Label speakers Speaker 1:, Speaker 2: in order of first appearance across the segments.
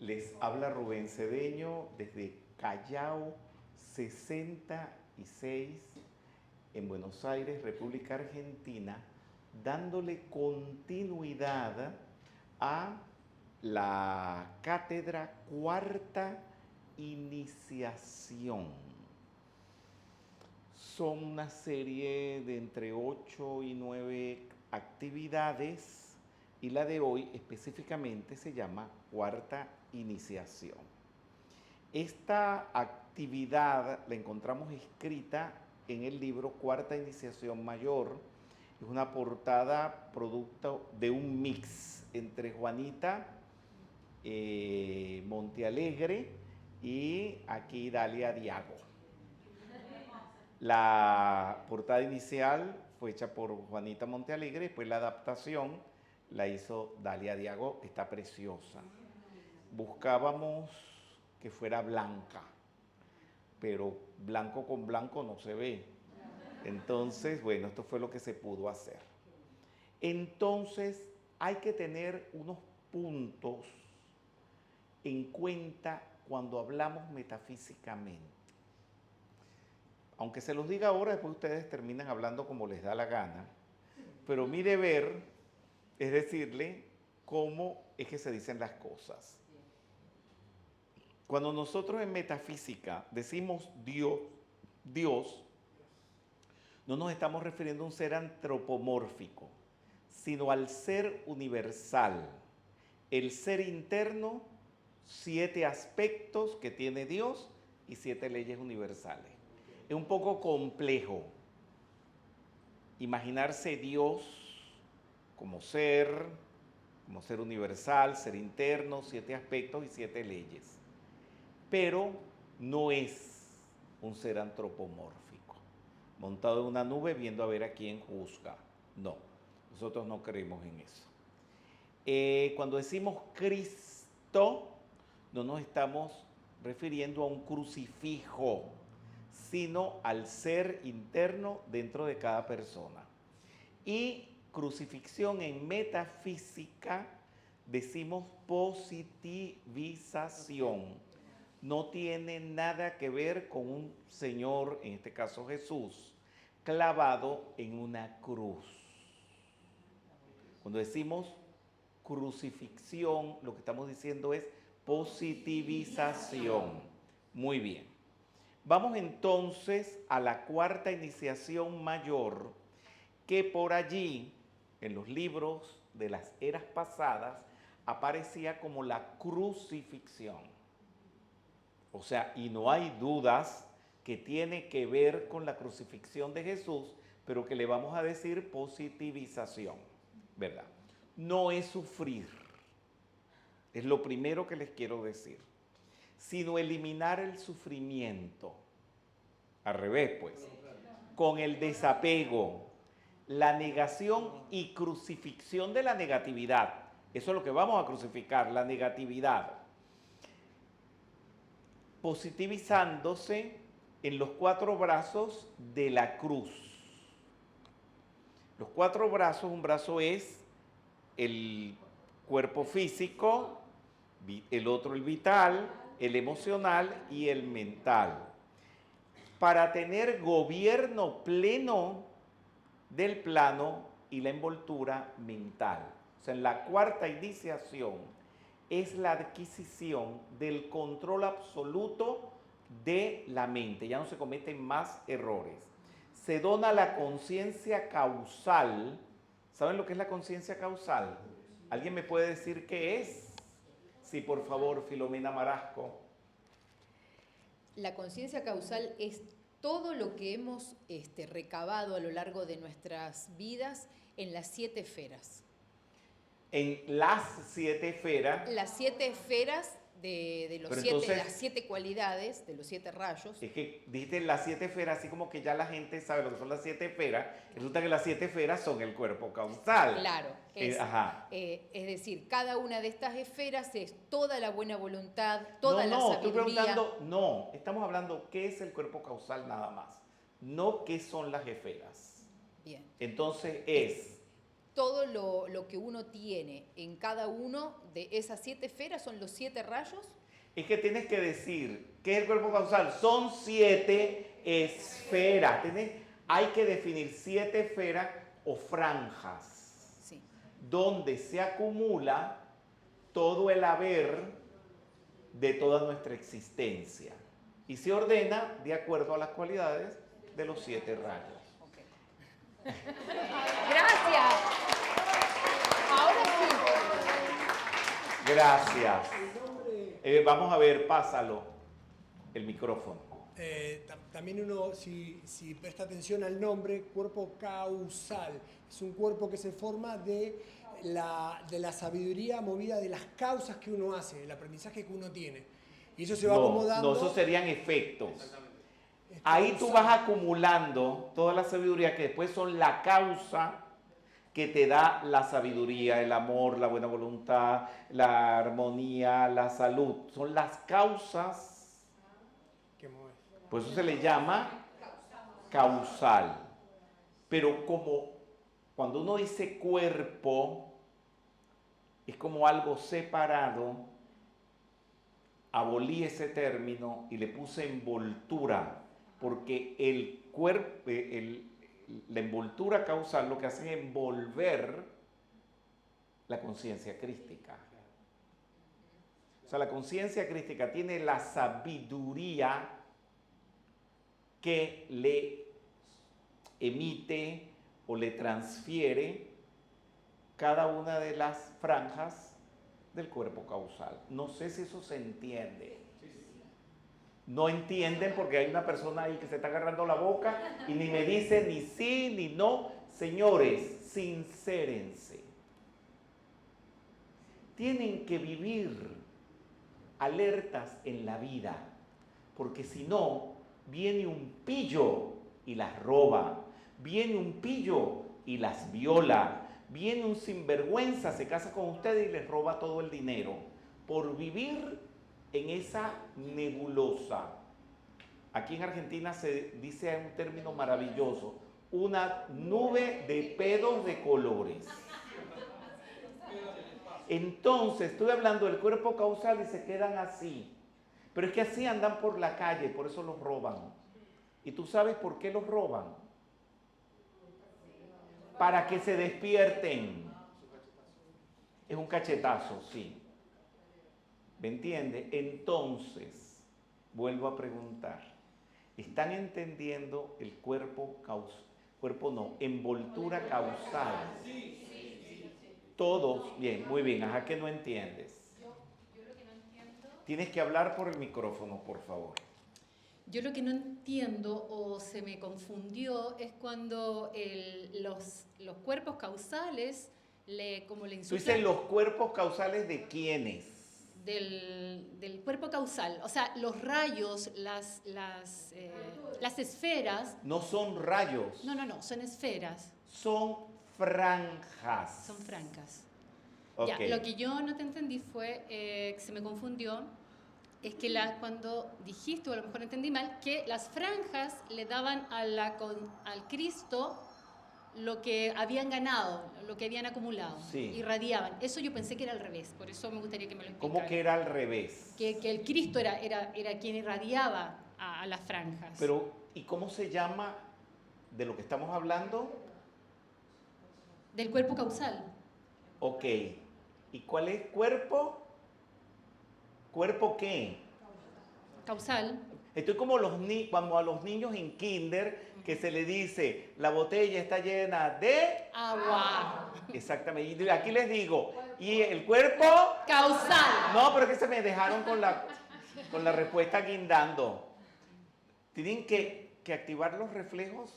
Speaker 1: Les habla Rubén Cedeño desde Callao 66 en Buenos Aires, República Argentina, dándole continuidad a la cátedra Cuarta Iniciación. Son una serie de entre 8 y 9 actividades y la de hoy específicamente se llama Cuarta Iniciación. Esta actividad la encontramos escrita en el libro Cuarta Iniciación Mayor. Es una portada producto de un mix entre Juanita Montealegre y aquí Dalia Diago. La portada inicial fue hecha por Juanita Montealegre, después la adaptación la hizo Dalia Diago, está preciosa. Buscábamos que fuera blanca, pero blanco con blanco no se ve. Entonces, bueno, esto fue lo que se pudo hacer. Entonces, hay que tener unos puntos en cuenta cuando hablamos metafísicamente. Aunque se los diga ahora, después ustedes terminan hablando como les da la gana, pero mi deber es decirle cómo es que se dicen las cosas. Cuando nosotros en metafísica decimos Dios, no nos estamos refiriendo a un ser antropomórfico, sino al ser universal, el ser interno, 7 aspectos que tiene Dios y 7 leyes universales. Es un poco complejo imaginarse Dios como ser universal, ser interno, 7 aspectos y 7 leyes. Pero no es un ser antropomórfico, montado en una nube viendo a ver a quién juzga. No, nosotros no creemos en eso. Cuando decimos Cristo, no nos estamos refiriendo a un crucifijo, sino al ser interno dentro de cada persona. Y crucifixión en metafísica decimos positivización. No tiene nada que ver con un Señor, en este caso Jesús, clavado en una cruz. Cuando decimos crucifixión, lo que estamos diciendo es positivización. Muy bien. Vamos entonces a la cuarta iniciación mayor, que por allí, en los libros de las eras pasadas, aparecía como la crucifixión. O sea, y no hay dudas que tiene que ver con la crucifixión de Jesús, pero que le vamos a decir positivización, ¿verdad? No es sufrir, es lo primero que les quiero decir, sino eliminar el sufrimiento. Al revés, pues, con el desapego, la negación y crucifixión de la negatividad. Eso es lo que vamos a crucificar, la negatividad. Positivizándose en los 4 brazos de la cruz. Los 4 brazos, un brazo es el cuerpo físico, el otro el vital, el emocional y el mental. Para tener gobierno pleno del plano y la envoltura mental. O sea, en la cuarta iniciación es la adquisición del control absoluto de la mente. Ya no se cometen más errores. Se dona la conciencia causal. ¿Saben lo que es la conciencia causal? ¿Alguien me puede decir qué es? Sí, por favor, Filomena Marasco.
Speaker 2: La conciencia causal es todo lo que hemos recabado a lo largo de nuestras vidas en las 7 esferas.
Speaker 1: En las 7 esferas.
Speaker 2: Las 7 esferas de los 7, entonces, las 7 cualidades de los 7 rayos.
Speaker 1: Es que dijiste las 7 esferas, así como que ya la gente sabe lo que son las 7 esferas. Resulta que las 7 esferas son el cuerpo causal.
Speaker 2: Claro, es decir, cada una de estas esferas es toda la buena voluntad, toda la sabiduría.
Speaker 1: Estoy preguntando, no, estamos hablando qué es el cuerpo causal nada más, no qué son las esferas.
Speaker 2: Bien.
Speaker 1: Entonces es
Speaker 2: todo lo que uno tiene en cada uno de esas 7 esferas, son los 7 rayos.
Speaker 1: Es que tienes que decir, ¿qué es el cuerpo causal? Son 7 esferas. Hay que definir 7 esferas o franjas,
Speaker 2: Sí.
Speaker 1: donde se acumula todo el haber de toda nuestra existencia. Y se ordena de acuerdo a las cualidades de los 7 rayos.
Speaker 2: Okay. Gracias. Ahora sí.
Speaker 1: Gracias. Vamos a ver, pásalo, el micrófono.
Speaker 3: También uno, si presta atención al nombre, cuerpo causal, es un cuerpo que se forma de la sabiduría movida de las causas que uno hace, el aprendizaje que uno tiene. Y eso se va acomodando.
Speaker 1: No, esos serían efectos. Ahí tú vas acumulando toda la sabiduría que después son la causa que te da la sabiduría, el amor, la buena voluntad, la armonía, la salud. Son las causas. Por eso se le llama causal. Pero como cuando uno dice cuerpo, es como algo separado, abolí ese término y le puse envoltura, porque el cuerpo, la envoltura causal lo que hace es envolver la conciencia crística. O sea, la conciencia crística tiene la sabiduría que le emite o le transfiere cada una de las franjas del cuerpo causal. No sé si eso se entiende. No entienden porque hay una persona ahí que se está agarrando la boca y ni me dice ni sí ni no. Señores, sincérense. Tienen que vivir alertas en la vida, porque si no, viene un pillo y las roba, viene un pillo y las viola, viene un sinvergüenza, se casa con ustedes y les roba todo el dinero, por vivir en esa nebulosa. Aquí en Argentina se dice un término maravilloso, una nube de pedos de colores. Entonces, estoy hablando del cuerpo causal y se quedan así. Pero es que así andan por la calle, por eso los roban. ¿Y tú sabes por qué los roban? Para que se despierten. Es un cachetazo, sí. ¿Me entiende? Entonces, vuelvo a preguntar. ¿Están entendiendo el cuerpo causal? Cuerpo no, envoltura causal. Todos, bien, muy bien, ajá, que no entiendes.
Speaker 4: Yo lo que no entiendo...
Speaker 1: Tienes que hablar por el micrófono, por favor.
Speaker 4: Yo lo que no entiendo o se me confundió es cuando los cuerpos causales como le
Speaker 1: Tú
Speaker 4: insultan...
Speaker 1: dices los cuerpos causales de quiénes.
Speaker 4: Del cuerpo causal, o sea, los rayos, las esferas...
Speaker 1: No son rayos.
Speaker 4: No, son esferas.
Speaker 1: Son franjas.
Speaker 4: Son francas.
Speaker 1: Okay.
Speaker 4: Ya, lo que yo no te entendí fue, que se me confundió, es que cuando dijiste, o a lo mejor entendí mal, que las franjas le daban al Cristo lo que habían ganado, lo que habían acumulado,
Speaker 1: sí.
Speaker 4: Irradiaban. Eso yo pensé que era al revés, por eso me gustaría que me lo explicara.
Speaker 1: ¿Cómo que era al revés?
Speaker 4: Que el Cristo era quien irradiaba a las franjas.
Speaker 1: Pero, ¿y cómo se llama de lo que estamos hablando?
Speaker 4: Del cuerpo causal.
Speaker 1: Ok. ¿Y cuál es cuerpo? ¿Cuerpo qué?
Speaker 4: Causal.
Speaker 1: Estoy como cuando a los niños en kinder que se le dice, la botella está llena de...
Speaker 4: Agua.
Speaker 1: Exactamente. Y aquí les digo, ¿y el cuerpo?
Speaker 4: Causal.
Speaker 1: No, pero es que se me dejaron con la respuesta guindando. Tienen que activar los reflejos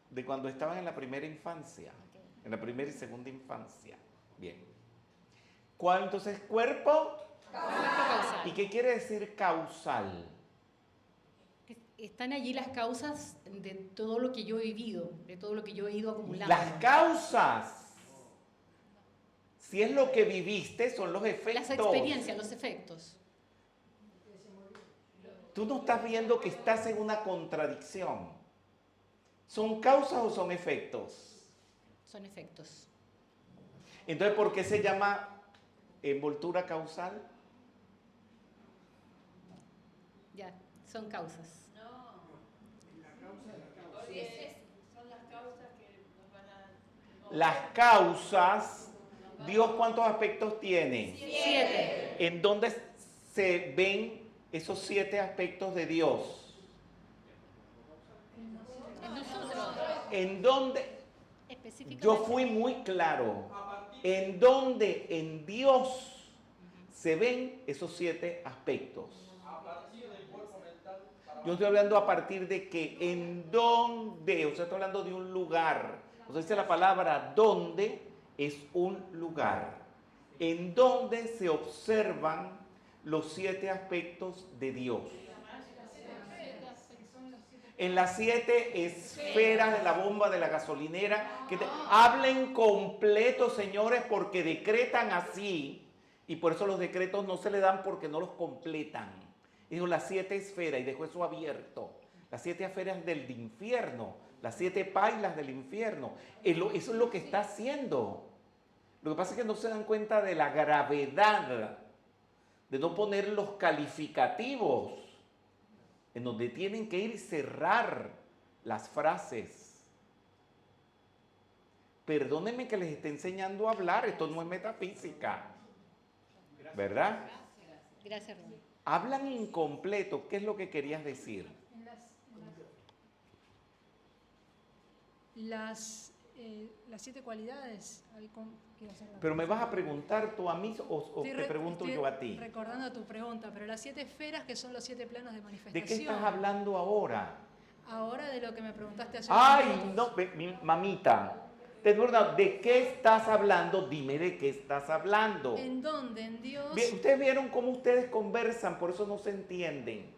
Speaker 1: de cuando estaban en la primera infancia, en la primera y segunda infancia. Bien. ¿Cuál entonces? ¿Cuerpo?
Speaker 4: Causal.
Speaker 1: ¿Y qué quiere decir causal?
Speaker 4: Están allí las causas de todo lo que yo he vivido, de todo lo que yo he ido acumulando.
Speaker 1: Las causas. Si es lo que viviste, son los efectos.
Speaker 4: Las experiencias, los efectos.
Speaker 1: Tú no estás viendo que estás en una contradicción. ¿Son causas o son efectos?
Speaker 4: Son efectos.
Speaker 1: Entonces, ¿por qué se llama envoltura causal?
Speaker 4: Ya, son causas.
Speaker 1: Las causas, Dios, ¿cuántos aspectos tiene?
Speaker 4: 7.
Speaker 1: ¿En dónde se ven esos 7 aspectos de Dios?
Speaker 4: En nosotros.
Speaker 1: ¿En dónde?
Speaker 4: Específicamente.
Speaker 1: Yo fui muy claro. ¿En dónde en Dios se ven esos 7 aspectos? Yo estoy hablando a partir de que en dónde, o sea, estoy hablando de un lugar. O sea, dice la palabra donde es un lugar. En donde se observan los 7 aspectos de Dios. En las 7 esferas de la bomba de la gasolinera, que hablen completo, señores, porque decretan así, y por eso los decretos no se le dan porque no los completan. Dijo las 7 esferas y dejó eso abierto. Las 7 esferas del infierno, las 7 pailas del infierno. Eso es lo que está haciendo. Lo que pasa es que no se dan cuenta de la gravedad de no poner los calificativos en donde tienen que ir y cerrar las frases. Perdónenme que les esté enseñando a hablar, esto no es metafísica, ¿verdad?
Speaker 4: Gracias, Rubén.
Speaker 1: Hablan incompleto, ¿qué es lo que querías decir?
Speaker 5: Las 7 cualidades. ¿Qué vas a hablar?
Speaker 1: Pero me vas a preguntar tú a mí o te pregunto yo a ti.
Speaker 5: Recordando tu pregunta, pero las 7 esferas que son los 7 planos de manifestación.
Speaker 1: ¿De qué estás hablando ahora?
Speaker 5: Ahora de lo que me preguntaste hace
Speaker 1: Ay,
Speaker 5: unos minutos.
Speaker 1: no, mamita. ¿De qué estás hablando? Dime de qué estás hablando.
Speaker 5: ¿En dónde? En Dios.
Speaker 1: Bien, ustedes vieron cómo ustedes conversan, por eso no se entienden.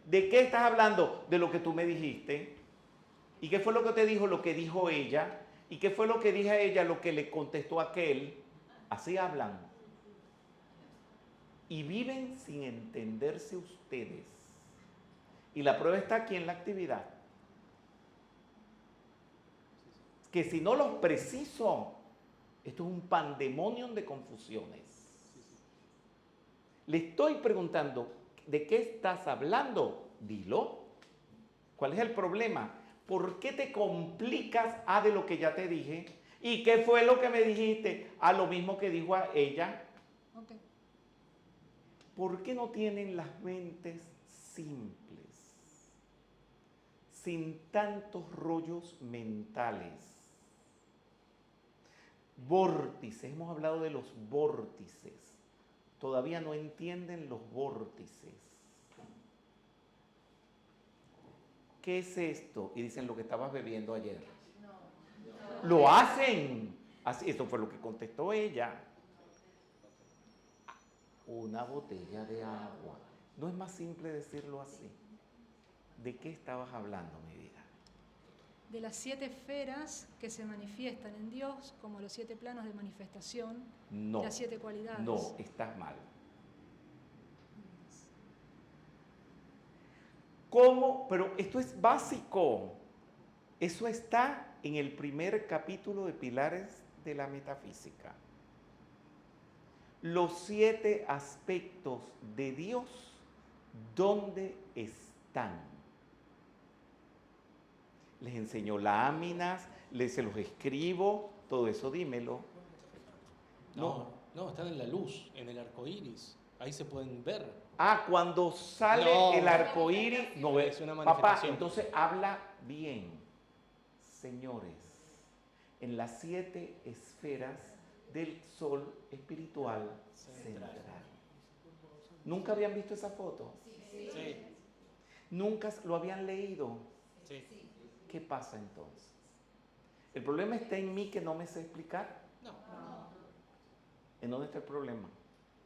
Speaker 1: ¿De qué estás hablando? De lo que tú me dijiste. ¿Y qué fue lo que te dijo? Lo que dijo ella. ¿Y qué fue lo que dijo ella? Lo que le contestó aquel. Así hablan. Y viven sin entenderse ustedes. Y la prueba está aquí en la actividad. Que si no los preciso, esto es un pandemonium de confusiones. Le estoy preguntando, ¿de qué estás hablando? Dilo. ¿Cuál es el problema? ¿Por qué te complicas a de lo que ya te dije? ¿Y qué fue lo que me dijiste? A lo mismo que dijo a ella.
Speaker 5: Ok.
Speaker 1: ¿Por qué no tienen las mentes simples? Sin tantos rollos mentales. Vórtices, hemos hablado de los vórtices. Todavía no entienden los vórtices. ¿Qué es esto? Y dicen lo que estabas bebiendo ayer. Lo hacen. Así, esto fue lo que contestó ella. Una botella de agua. ¿No es más simple decirlo así? ¿De qué estabas hablando, mi vida?
Speaker 5: De las 7 esferas que se manifiestan en Dios, como los 7 planos de manifestación,
Speaker 1: No.
Speaker 5: las 7 cualidades.
Speaker 1: No, estás mal. ¿Cómo? Pero esto es básico. Eso está en el primer capítulo de Pilares de la Metafísica. Los 7 aspectos de Dios, ¿dónde están? Les enseño láminas, se los escribo, todo eso dímelo.
Speaker 6: No, están en la luz, en el arco iris. Ahí se pueden ver.
Speaker 1: Ah, cuando sale
Speaker 6: No.
Speaker 1: el arco iris, no
Speaker 6: Es una
Speaker 1: Papá,
Speaker 6: manifestación.
Speaker 1: entonces habla bien. Señores, en las 7 esferas del sol espiritual central. ¿Nunca habían visto esa foto?
Speaker 6: Sí.
Speaker 1: ¿Nunca lo habían leído?
Speaker 6: Sí.
Speaker 1: ¿Qué pasa entonces? ¿El problema está en mí que no me sé explicar?
Speaker 6: No.
Speaker 1: ¿En dónde está el problema?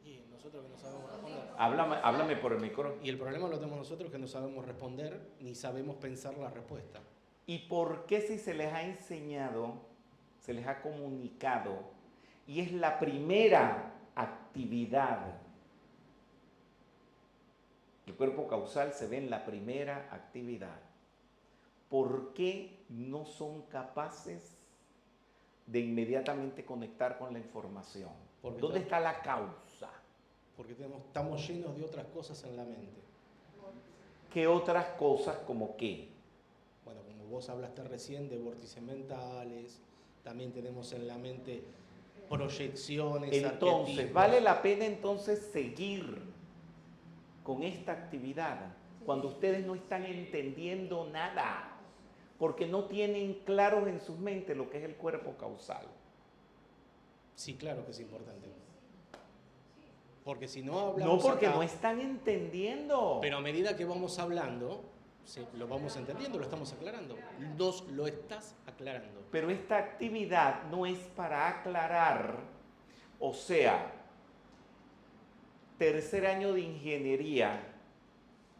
Speaker 6: Y nosotros que no sabemos responder.
Speaker 1: Háblame por el micrófono.
Speaker 6: Y el problema lo tenemos nosotros que no sabemos responder ni sabemos pensar la respuesta.
Speaker 1: ¿Y por qué si se les ha enseñado, se les ha comunicado, y es la primera actividad? El cuerpo causal se ve en la primera actividad. ¿Por qué no son capaces de inmediatamente conectar con la información?
Speaker 6: Porque
Speaker 1: ¿Dónde
Speaker 6: está-
Speaker 1: está la causa?
Speaker 6: Porque estamos llenos de otras cosas en la mente.
Speaker 1: ¿Qué otras cosas como qué?
Speaker 6: Bueno, como vos hablaste recién de vórtices mentales, también tenemos en la mente proyecciones,
Speaker 1: Entonces,
Speaker 6: arquetipos.
Speaker 1: ¿vale la pena entonces seguir con esta actividad cuando ustedes no están entendiendo nada? Porque no tienen claro en sus mentes lo que es el cuerpo causal.
Speaker 6: Sí, claro que es importante. Porque si no hablamos
Speaker 1: No, porque
Speaker 6: acá,
Speaker 1: no están entendiendo.
Speaker 6: pero a medida que vamos hablando, sí, lo vamos entendiendo, lo estamos aclarando. Nos lo estás aclarando.
Speaker 1: Pero esta actividad no es para aclarar, o sea, tercer año de ingeniería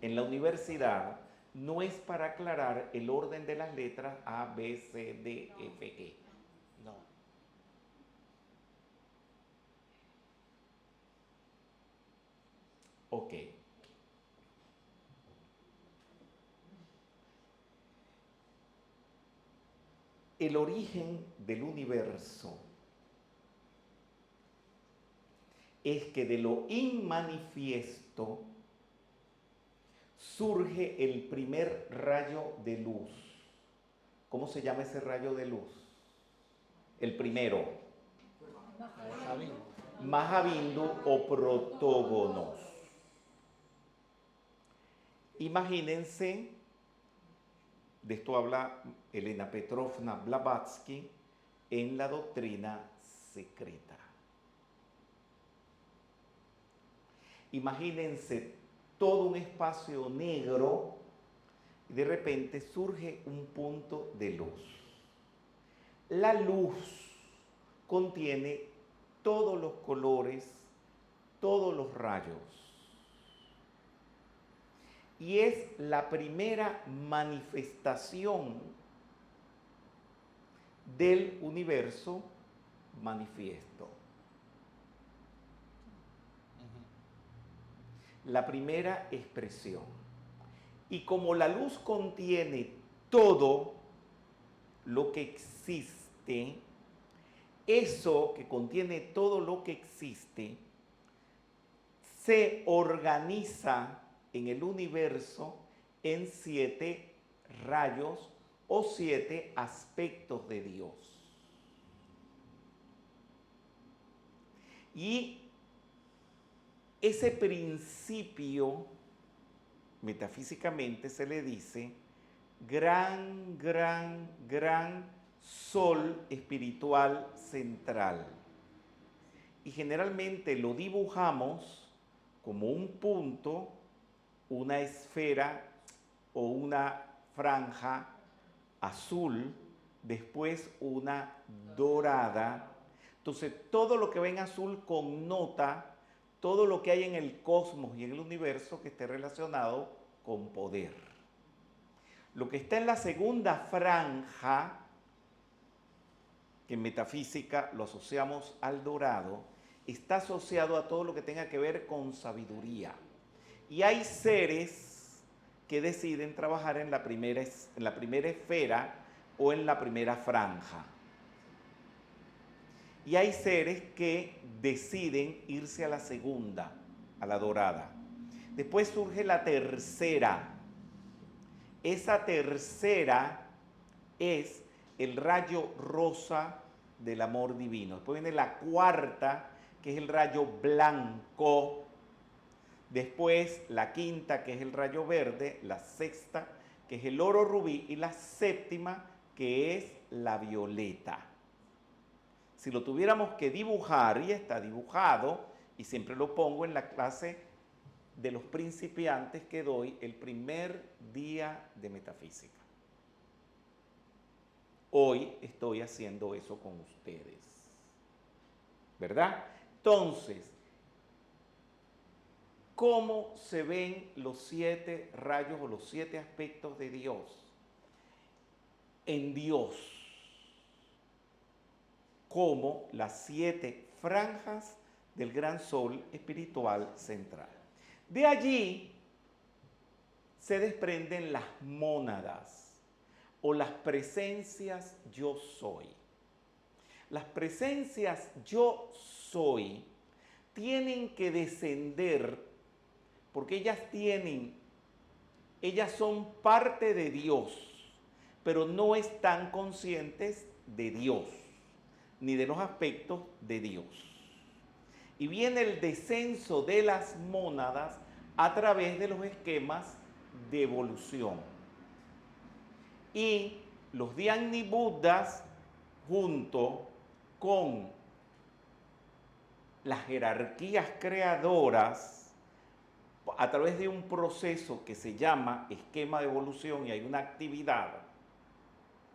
Speaker 1: en la universidad no es para aclarar el orden de las letras A, B, C, D, F, E.
Speaker 6: No.
Speaker 1: Ok. El origen del universo es que de lo inmanifiesto surge el primer rayo de luz. ¿Cómo se llama ese rayo de luz? El primero. Mahabindu o protógonos. Imagínense, de esto habla Elena Petrovna Blavatsky en La doctrina secreta. Imagínense todo un espacio negro y de repente surge un punto de luz. La luz contiene todos los colores, todos los rayos. Y es la primera manifestación del universo manifiesto. La primera expresión. Y como la luz contiene todo lo que existe, eso que contiene todo lo que existe se organiza en el universo en 7 rayos o 7 aspectos de Dios. Y ese principio, metafísicamente se le dice gran sol espiritual central. Y generalmente lo dibujamos como un punto, una esfera o una franja azul, después una dorada. Entonces todo lo que ve en azul connota todo lo que hay en el cosmos y en el universo que esté relacionado con poder. Lo que está en la segunda franja, que en metafísica lo asociamos al dorado, está asociado a todo lo que tenga que ver con sabiduría. Y hay seres que deciden trabajar en la primera esfera o en la primera franja. Y hay seres que deciden irse a la segunda, a la dorada. Después surge la tercera. Esa tercera es el rayo rosa del amor divino. Después viene la cuarta, que es el rayo blanco. Después la quinta, que es el rayo verde. La sexta, que es el oro rubí. Y la séptima, que es la violeta. Si lo tuviéramos que dibujar, y está dibujado, y siempre lo pongo en la clase de los principiantes que doy el primer día de metafísica. Hoy estoy haciendo eso con ustedes, ¿verdad? Entonces, ¿cómo se ven los 7 rayos o los 7 aspectos de Dios? En Dios. Como las 7 franjas del gran sol espiritual central. De allí se desprenden las mónadas o las presencias yo soy. Las presencias yo soy tienen que descender porque ellas son parte de Dios, pero no están conscientes de Dios, ni de los aspectos de Dios. Y viene el descenso de las mónadas a través de los esquemas de evolución. Y los Dhyani Buddhas, junto con las jerarquías creadoras, a través de un proceso que se llama esquema de evolución, y hay una actividad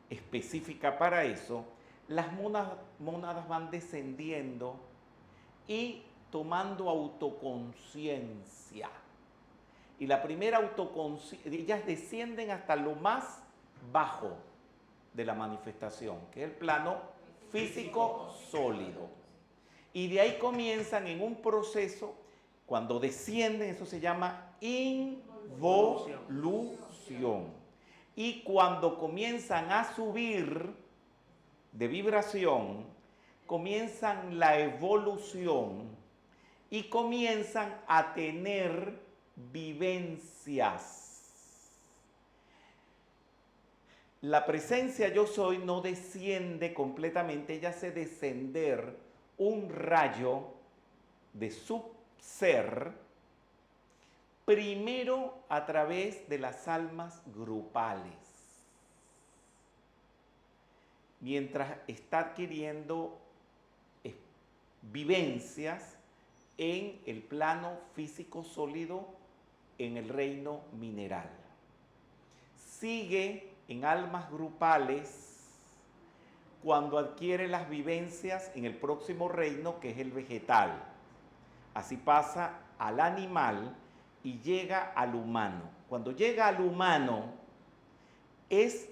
Speaker 1: específica para eso, las mónadas van descendiendo y tomando autoconciencia. Y la primera autoconciencia, ellas descienden hasta lo más bajo de la manifestación, que es el plano físico sólido. Y de ahí comienzan en un proceso, cuando descienden, eso se llama involución. Y cuando comienzan a subir de vibración, comienzan la evolución y comienzan a tener vivencias. La presencia yo soy no desciende completamente, ella hace descender un rayo de su ser, primero a través de las almas grupales, mientras está adquiriendo vivencias en el plano físico sólido, en el reino mineral. Sigue en almas grupales cuando adquiere las vivencias en el próximo reino, que es el vegetal. Así pasa al animal y llega al humano. Cuando llega al humano, es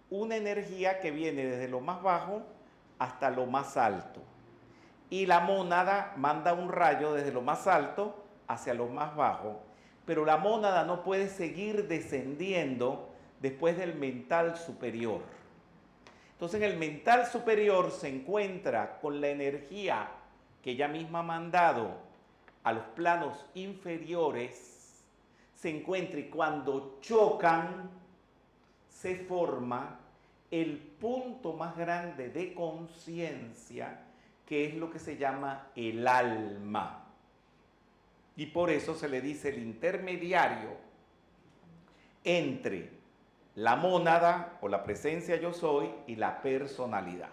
Speaker 1: una energía que viene desde lo más bajo hasta lo más alto. Y la mónada manda un rayo desde lo más alto hacia lo más bajo. Pero la mónada no puede seguir descendiendo después del mental superior. Entonces en el mental superior se encuentra con la energía que ella misma ha mandado a los planos inferiores, se encuentra, y cuando chocan se forma el punto más grande de conciencia, que es lo que se llama el alma. Y por eso se le dice el intermediario entre la mónada o la presencia yo soy y la personalidad.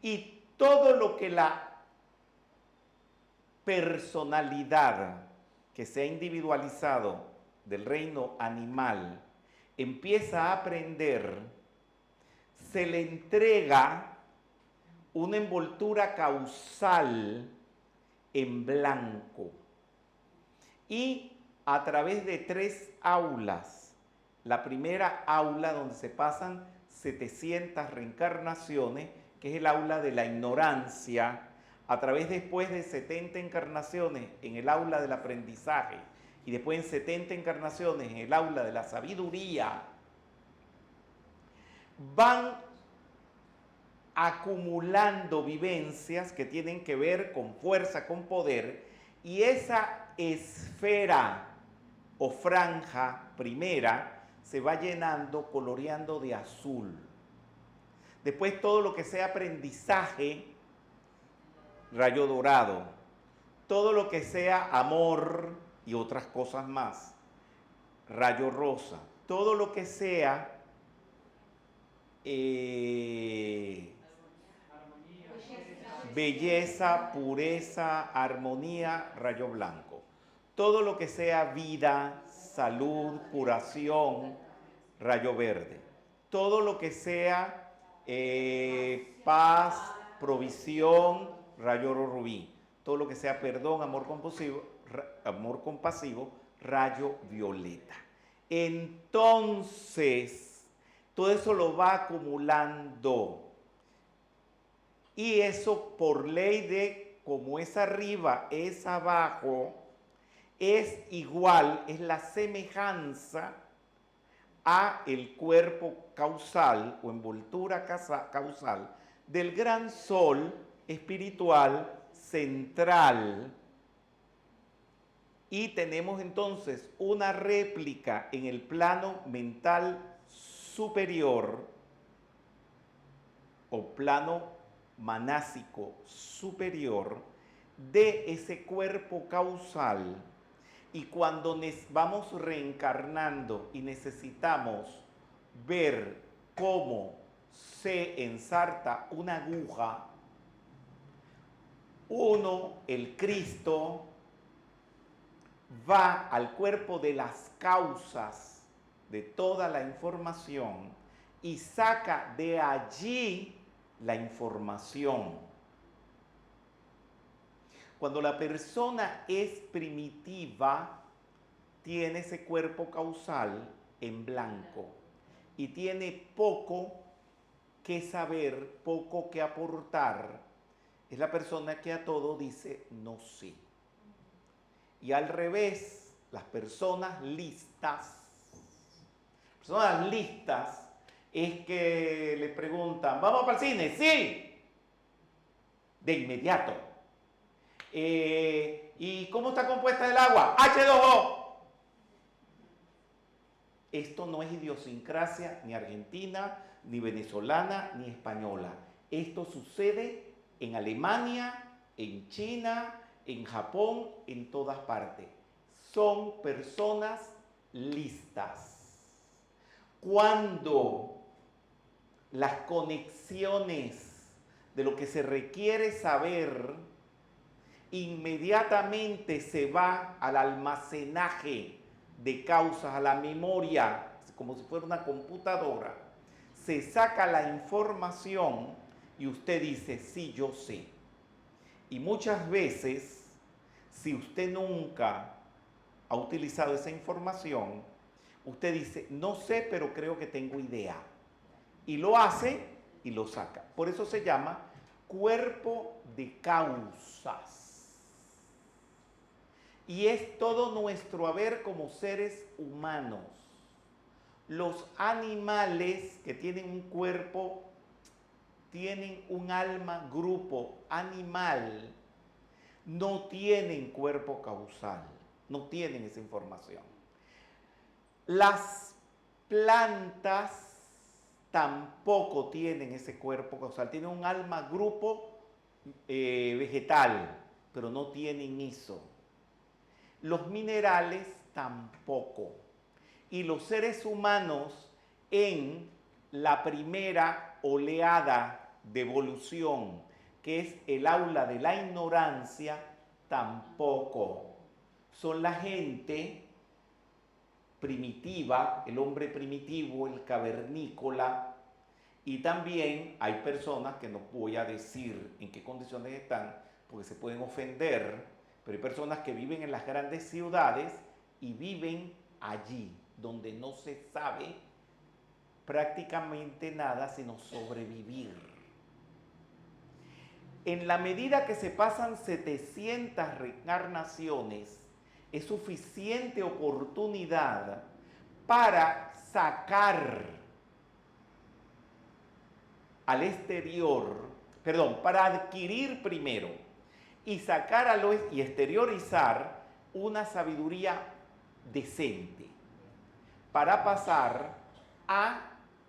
Speaker 1: Y todo lo que la personalidad que se ha individualizado del reino animal empieza a aprender, se le entrega una envoltura causal en blanco y a través de 3 aulas. La primera aula, donde se pasan 700 reencarnaciones, que es el aula de la ignorancia, a través después de 70 encarnaciones en el aula del aprendizaje y después en 70 encarnaciones en el aula de la sabiduría, van acumulando vivencias que tienen que ver con fuerza, con poder, y esa esfera o franja primera se va llenando, coloreando de azul. Después todo lo que sea aprendizaje, rayo dorado. Todo lo que sea amor y otras cosas más, rayo rosa. Todo lo que sea belleza, pureza, armonía, rayo blanco. Todo lo que sea vida, salud, curación, rayo verde. Todo lo que sea paz, provisión, rayo oro rubí. Todo lo que sea perdón, amor compasivo, rayo violeta. Entonces, todo eso lo va acumulando. Y eso, por ley de como es arriba, es abajo, es igual, es la semejanza a el cuerpo causal o envoltura causal del gran sol espiritual central. Y tenemos entonces una réplica en el plano mental superior o plano manásico superior de ese cuerpo causal. Y cuando vamos reencarnando y necesitamos ver cómo se ensarta una aguja, el Cristo, va al cuerpo de las causas de toda la información y saca de allí la información. Cuando la persona es primitiva, tiene ese cuerpo causal en blanco y tiene poco que saber, poco que aportar. Es la persona que a todo dice no sé. Y al revés, las personas listas es que le preguntan, ¿vamos para el cine? ¡Sí! De inmediato. ¿Y cómo está compuesta el agua? H2O. Esto no es idiosincrasia ni argentina, ni venezolana, ni española. Esto sucede en Alemania, en China, en Japón, en todas partes. Son personas listas. Cuando las conexiones de lo que se requiere saber inmediatamente se va al almacenaje de causas, a la memoria, como si fuera una computadora, se saca la información y usted dice, sí, yo sé. Y muchas veces, si usted nunca ha utilizado esa información, usted dice, no sé, pero creo que tengo idea. Y lo hace y lo saca. Por eso se llama cuerpo de causas. Y es todo nuestro haber como seres humanos. Los animales que tienen un cuerpo, tienen un alma grupo animal, no tienen cuerpo causal, no tienen esa información. Las plantas tampoco tienen ese cuerpo causal, tienen un alma grupo vegetal, pero no tienen eso. Los minerales tampoco. Y los seres humanos en la primera oleada de evolución, que es el aula de la ignorancia, tampoco. Son la gente primitiva, el hombre primitivo, el cavernícola, y también hay personas que no voy a decir en qué condiciones están, porque se pueden ofender, pero hay personas que viven en las grandes ciudades y viven allí, donde no se sabe prácticamente nada sino sobrevivir. En la medida que se pasan 700 reencarnaciones, es suficiente oportunidad para sacar al exterior, para adquirir primero y sacar y exteriorizar una sabiduría decente para pasar a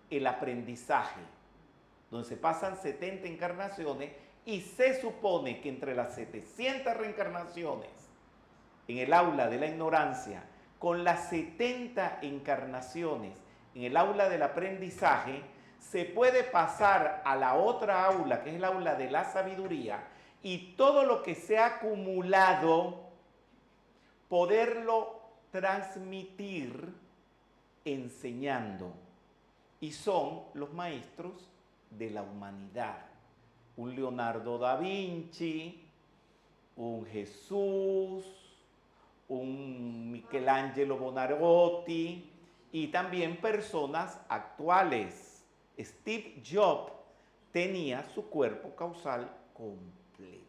Speaker 1: el aprendizaje, donde se pasan 70 encarnaciones y se supone que entre las 700 reencarnaciones en el aula de la ignorancia, con las 70 encarnaciones en el aula del aprendizaje, se puede pasar a la otra aula, que es el aula de la sabiduría, y todo lo que se ha acumulado, poderlo transmitir enseñando. Y son los maestros de la humanidad. Un Leonardo da Vinci, un Jesús, un Michelangelo Buonarroti y también personas actuales. Steve Jobs tenía su cuerpo causal completo,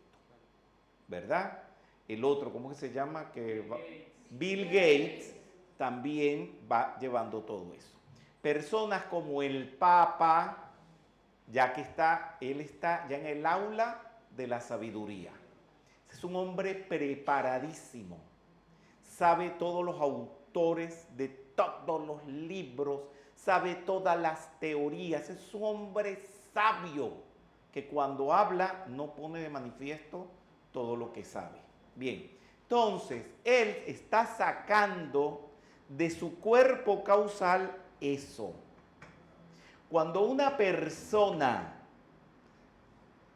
Speaker 1: ¿verdad? El otro, ¿cómo que se llama? Bill Gates también va llevando todo eso. Personas como el Papa, ya que él está ya en el aula de la sabiduría. Es un hombre preparadísimo, sabe todos los autores de todos los libros, sabe todas las teorías, es un hombre sabio que cuando habla no pone de manifiesto todo lo que sabe. Bien, entonces él está sacando de su cuerpo causal eso. Cuando una persona,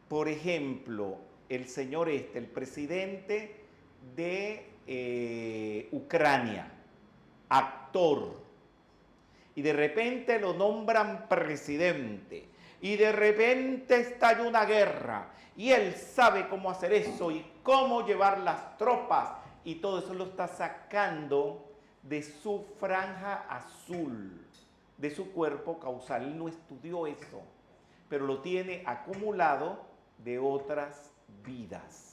Speaker 1: por ejemplo, el presidente de Ucrania, actor, y de repente lo nombran presidente, y de repente estalla una guerra, y él sabe cómo hacer eso, y cómo llevar las tropas, y todo eso lo está sacando de su franja azul, de su cuerpo causal. Él no estudió eso, pero lo tiene acumulado de otras vidas.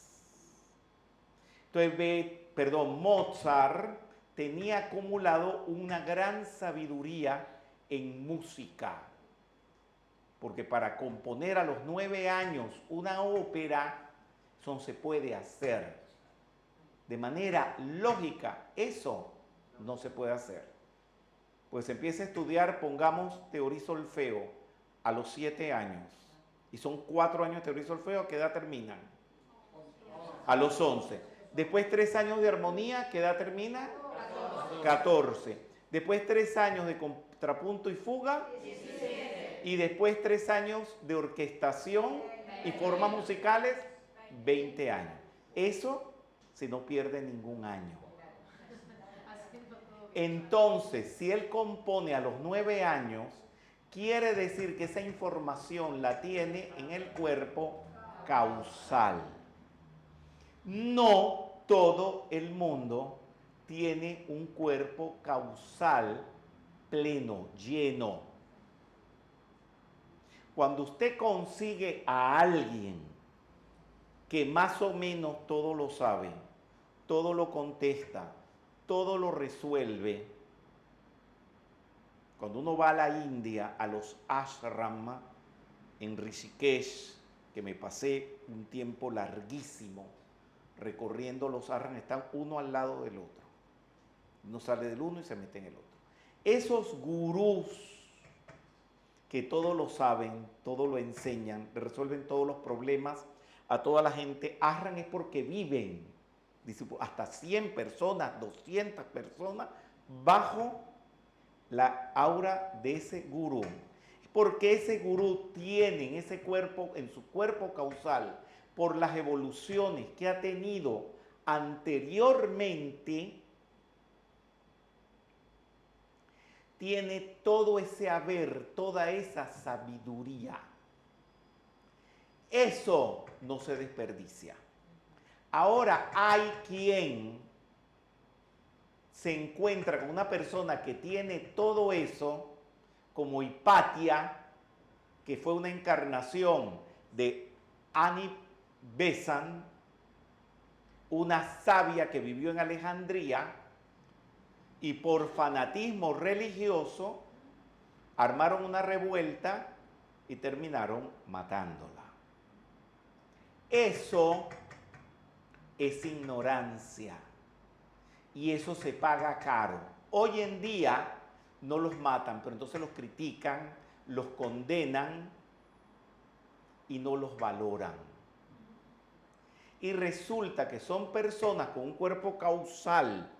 Speaker 1: Entonces, Mozart tenía acumulado una gran sabiduría en música, porque para componer a los 9 años una ópera, eso no se puede hacer. De manera lógica, eso no se puede hacer. Pues empieza a estudiar, pongamos, teoría y solfeo a los 7 años. Y son 4 años de teoría y solfeo, ¿a qué edad terminan? A los 11. Después 3 años de armonía, ¿qué edad termina? 14. Después 3 años de contrapunto y fuga. 17. Y después 3 años de orquestación y formas musicales, 20 años. Eso si no pierde ningún año. Entonces, si él compone a los 9 años, quiere decir que esa información la tiene en el cuerpo causal. No todo el mundo tiene un cuerpo causal pleno, lleno. Cuando usted consigue a alguien que más o menos todo lo sabe, todo lo contesta, todo lo resuelve. Cuando uno va a la India, a los ashram, en Rishikesh, que me pasé un tiempo larguísimo recorriendo los ashram, están uno al lado del otro. Uno sale del uno y se mete en el otro. Esos gurús que todo lo saben, todo lo enseñan, resuelven todos los problemas a toda la gente, ashram es porque viven hasta 100 personas, 200 personas bajo la aura de ese gurú. Porque ese gurú tiene en ese cuerpo, en su cuerpo causal, por las evoluciones que ha tenido anteriormente, tiene todo ese haber, toda esa sabiduría. Eso no se desperdicia. Ahora hay quien se encuentra con una persona que tiene todo eso, como Hipatia, que fue una encarnación de Annie Besant, una sabia que vivió en Alejandría, y por fanatismo religioso armaron una revuelta y terminaron matándola. Eso es ignorancia y eso se paga caro. Hoy en día no los matan, pero entonces los critican, los condenan y no los valoran. Y resulta que son personas con un cuerpo causal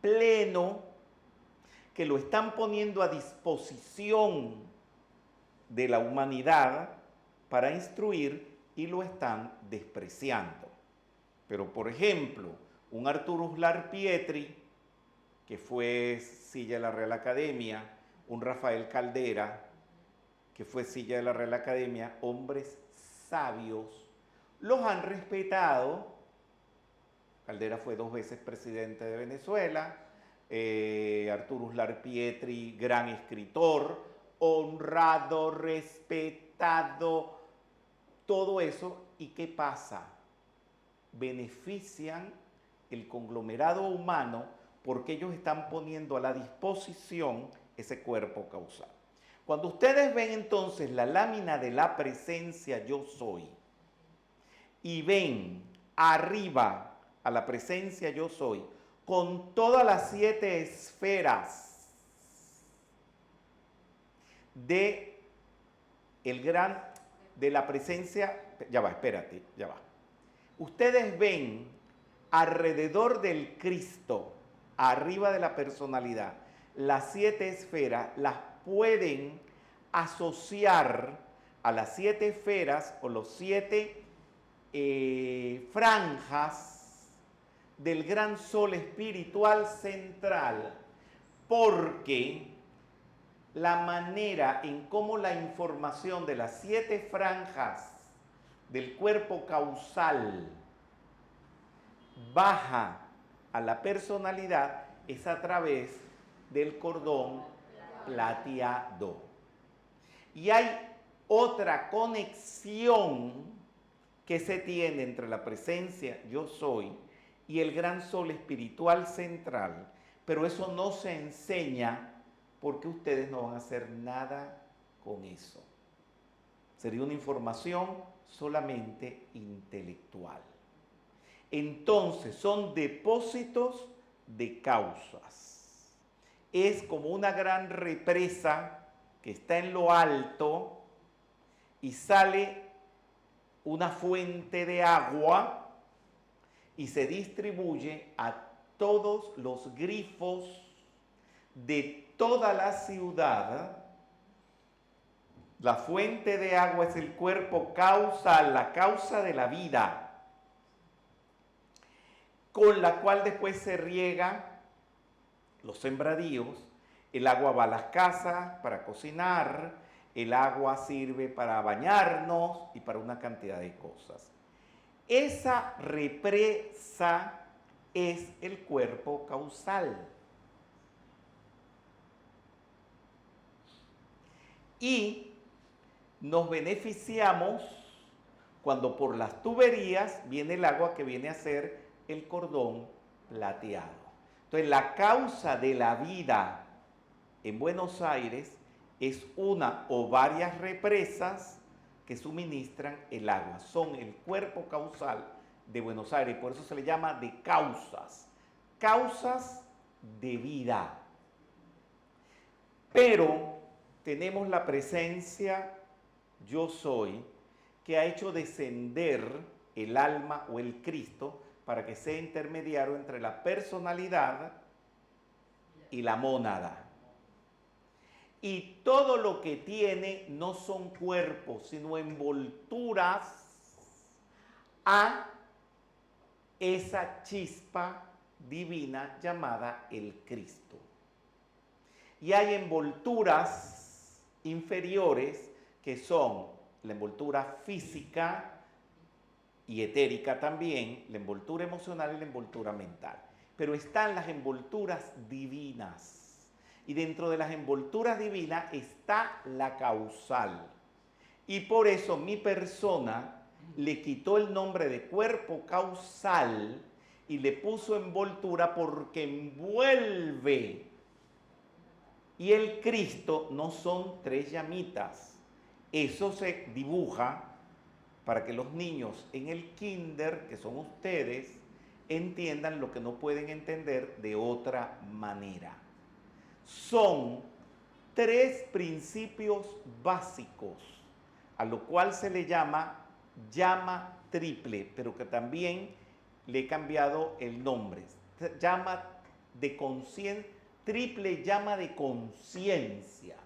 Speaker 1: pleno que lo están poniendo a disposición de la humanidad para instruir y lo están despreciando. Pero, por ejemplo, un Arturo Uslar Pietri, que fue silla de la Real Academia, un Rafael Caldera, que fue silla de la Real Academia, hombres sabios, los han respetado. Caldera fue 2 veces presidente de Venezuela, Arturo Uslar Pietri, gran escritor, honrado, respetado, todo eso. ¿Y qué pasa? Benefician el conglomerado humano porque ellos están poniendo a la disposición ese cuerpo causal. Cuando ustedes ven entonces la lámina de la presencia yo soy y ven arriba a la presencia yo soy con todas las 7 esferas de la presencia, ya va, espérate, ya va. Ustedes ven alrededor del Cristo, arriba de la personalidad, las 7 esferas, las pueden asociar a las 7 esferas o los 7 franjas del gran sol espiritual central, porque la manera en cómo la información de las 7 franjas del cuerpo causal baja a la personalidad es a través del cordón plateado. Y hay otra conexión que se tiene entre la presencia yo soy y el gran sol espiritual central, pero eso no se enseña porque ustedes no van a hacer nada con eso. Sería una información solamente intelectual. Entonces son depósitos de causas. Es como una gran represa que está en lo alto y sale una fuente de agua y se distribuye a todos los grifos de toda la ciudad. La fuente de agua es el cuerpo causal, la causa de la vida, con la cual después se riega los sembradíos. El agua va a las casas para cocinar, el agua sirve para bañarnos y para una cantidad de cosas. Esa represa es el cuerpo causal. Y nos beneficiamos cuando por las tuberías viene el agua que viene a ser el cordón plateado. Entonces, la causa de la vida en Buenos Aires es una o varias represas que suministran el agua. Son el cuerpo causal de Buenos Aires, por eso se le llama de causas. Causas de vida. Pero tenemos la presencia yo soy, que ha hecho descender el alma o el Cristo para que sea intermediario entre la personalidad y la mónada. Y todo lo que tiene no son cuerpos, sino envolturas a esa chispa divina llamada el Cristo. Y hay envolturas inferiores que son la envoltura física y etérica también, la envoltura emocional y la envoltura mental. Pero están las envolturas divinas. Y dentro de las envolturas divinas está la causal. Y por eso mi persona le quitó el nombre de cuerpo causal y le puso envoltura porque envuelve. Y el Cristo no son 3 llamitas. Eso se dibuja para que los niños en el kinder, que son ustedes, entiendan lo que no pueden entender de otra manera. Son 3 principios básicos, a lo cual se le llama llama triple, pero que también le he cambiado el nombre. Llama de conciencia, triple llama de conciencia,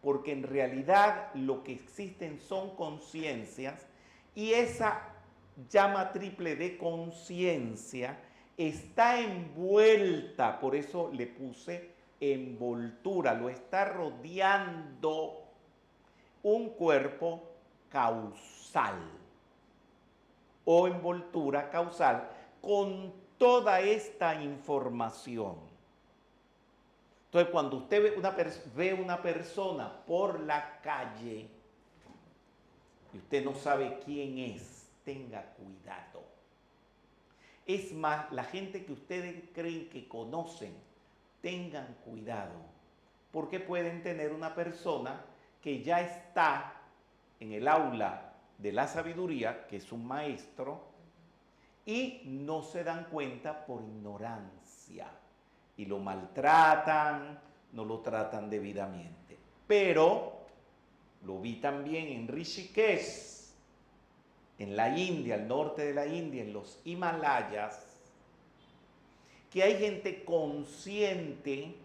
Speaker 1: porque en realidad lo que existen son conciencias y esa llama triple de conciencia está envuelta, por eso le puse envoltura, lo está rodeando un cuerpo causal o envoltura causal con toda esta información. Entonces, cuando usted ve una persona por la calle y usted no sabe quién es, tenga cuidado. Es más, la gente que ustedes creen que conocen, tengan cuidado, porque pueden tener una persona que ya está en el aula de la sabiduría, que es un maestro, y no se dan cuenta por ignorancia y lo maltratan, no lo tratan debidamente. Pero lo vi también en Rishikesh, en la India, al norte de la India, en los Himalayas, que hay gente consciente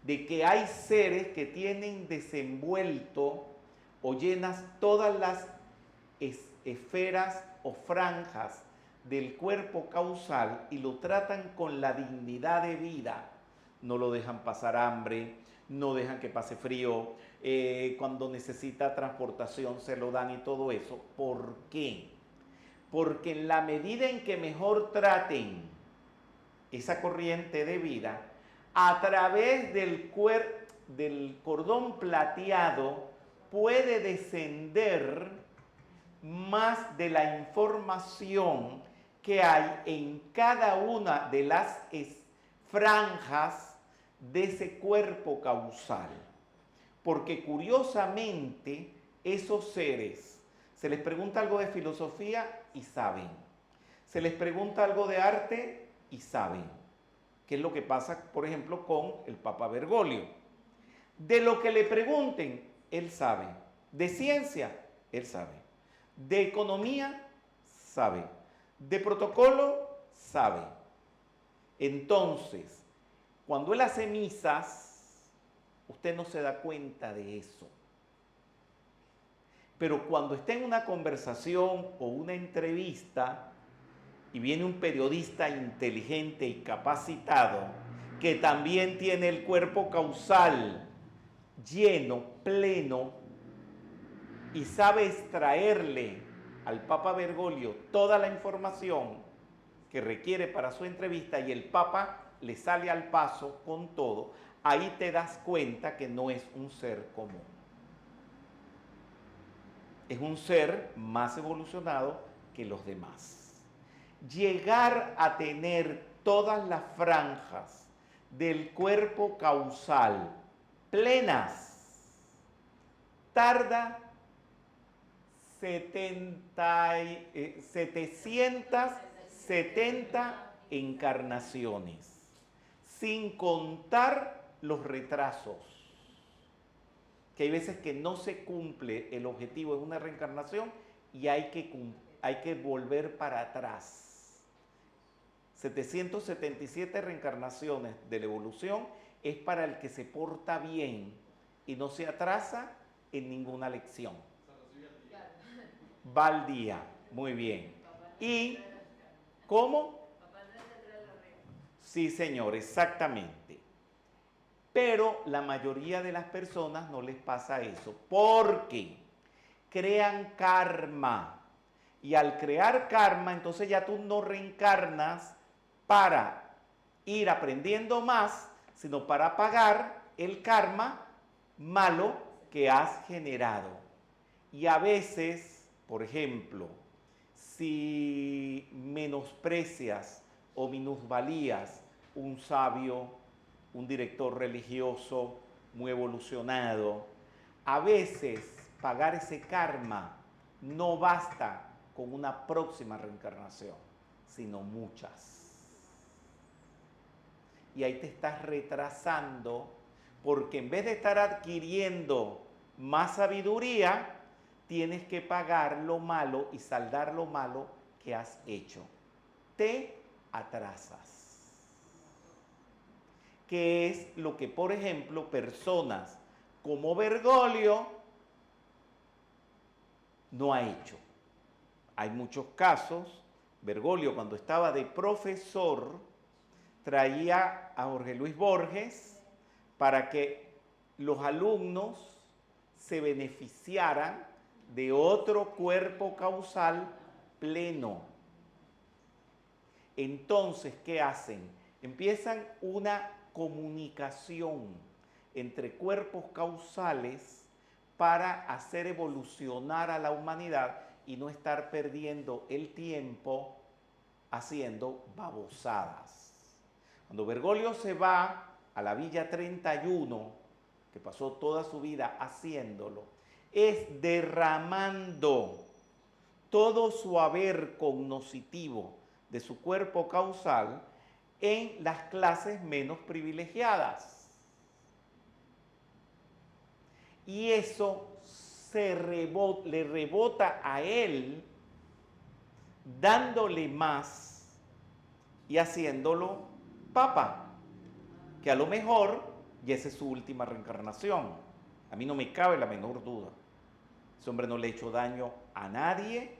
Speaker 1: de que hay seres que tienen desenvuelto o llenas todas las esferas o franjas del cuerpo causal y lo tratan con la dignidad de vida. No lo dejan pasar hambre, no dejan que pase frío, cuando necesita transportación se lo dan y todo eso. ¿Por qué? Porque en la medida en que mejor traten esa corriente de vida, a través del cordón plateado puede descender más de la información que hay en cada una de las franjas de ese cuerpo causal. Porque curiosamente esos seres, se les pregunta algo de filosofía y saben. Se les pregunta algo de arte y saben. ¿Qué es lo que pasa, por ejemplo, con el Papa Bergoglio? De lo que le pregunten, él sabe. De ciencia, él sabe. De economía, sabe. De protocolo, sabe. Entonces, cuando él hace misas, usted no se da cuenta de eso. Pero cuando está en una conversación o una entrevista y viene un periodista inteligente y capacitado que también tiene el cuerpo causal lleno, pleno, y sabe extraerle al Papa Bergoglio toda la información que requiere para su entrevista y el Papa le sale al paso con todo, ahí te das cuenta que no es un ser común. Es un ser más evolucionado que los demás. Llegar a tener todas las franjas del cuerpo causal plenas tarda 770 encarnaciones, sin contar los retrasos, que hay veces que no se cumple el objetivo de una reencarnación y hay que volver para atrás. 777 reencarnaciones de la evolución es para el que se porta bien y no se atrasa en ninguna lección. Va al día, muy bien. ¿Y cómo? Sí, señor, exactamente. Pero la mayoría de las personas no les pasa eso, porque crean karma. Y al crear karma, entonces ya tú no reencarnas para ir aprendiendo más, sino para pagar el karma malo que has generado. Y a veces, por ejemplo, si menosprecias o minusvalías un sabio, un director religioso muy evolucionado, a veces pagar ese karma no basta con una próxima reencarnación, sino muchas. Y ahí te estás retrasando porque en vez de estar adquiriendo más sabiduría, tienes que pagar lo malo y saldar lo malo que has hecho. Te atrasas. Que es lo que, por ejemplo, personas como Bergoglio no ha hecho. Hay muchos casos. Bergoglio, cuando estaba de profesor, traía a Jorge Luis Borges para que los alumnos se beneficiaran de otro cuerpo causal pleno. Entonces, ¿qué hacen? Empiezan una comunicación entre cuerpos causales para hacer evolucionar a la humanidad y no estar perdiendo el tiempo haciendo babosadas. Cuando Bergoglio se va a la Villa 31 que pasó toda su vida haciéndolo, es derramando todo su haber cognoscitivo de su cuerpo causal en las clases menos privilegiadas. Y eso le rebota a él, dándole más y haciéndolo papa, que a lo mejor y esa es su última reencarnación. A mí no me cabe la menor duda. Ese hombre no le ha hecho daño a nadie,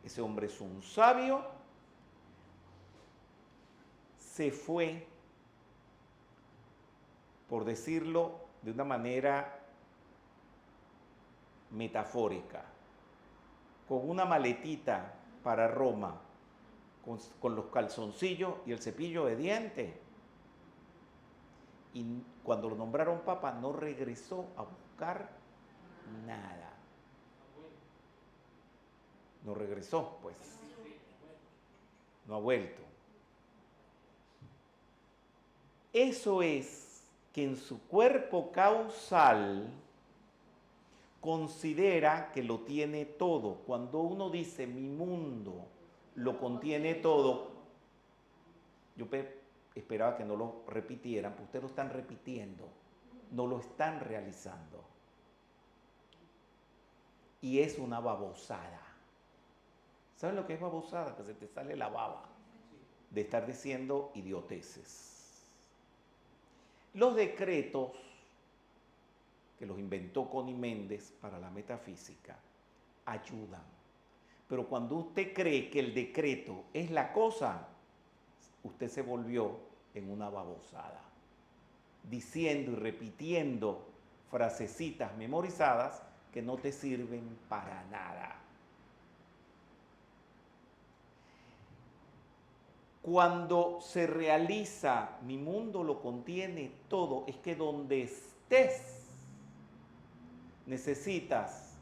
Speaker 1: ese hombre es un sabio, se fue, por decirlo de una manera metafórica, con una maletita para Roma, con los calzoncillos y el cepillo de dientes. Y cuando lo nombraron papa no regresó a buscar nada. No regresó, pues. No ha vuelto. Eso es que en su cuerpo causal considera que lo tiene todo. Cuando uno dice mi mundo lo contiene todo, yo esperaba que no lo repitieran, pero ustedes lo están repitiendo, no lo están realizando. Y es una babosada. ¿Saben lo que es babosada? Que se te sale la baba de estar diciendo idioteces. Los decretos que los inventó Connie Méndez para la metafísica ayudan. Pero cuando usted cree que el decreto es la cosa, usted se volvió en una babosada, diciendo y repitiendo frasecitas memorizadas que no te sirven para nada. Cuando se realiza mi mundo lo contiene todo, es que donde estés necesitas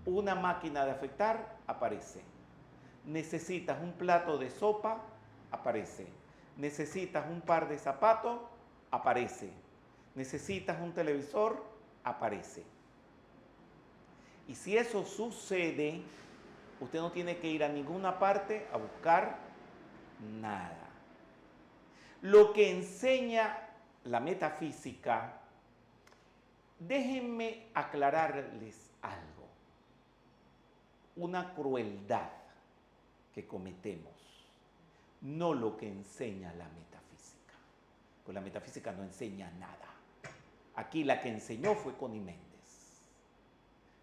Speaker 1: una máquina de afeitar, aparece. Necesitas un plato de sopa, aparece. Necesitas un par de zapatos, aparece. Necesitas un televisor, aparece. Y si eso sucede, usted no tiene que ir a ninguna parte a buscar nada. Lo que enseña la metafísica, déjenme aclararles algo. Una crueldad que cometemos, no lo que enseña la metafísica. Pues la metafísica no enseña nada. Aquí la que enseñó fue Connie Méndez.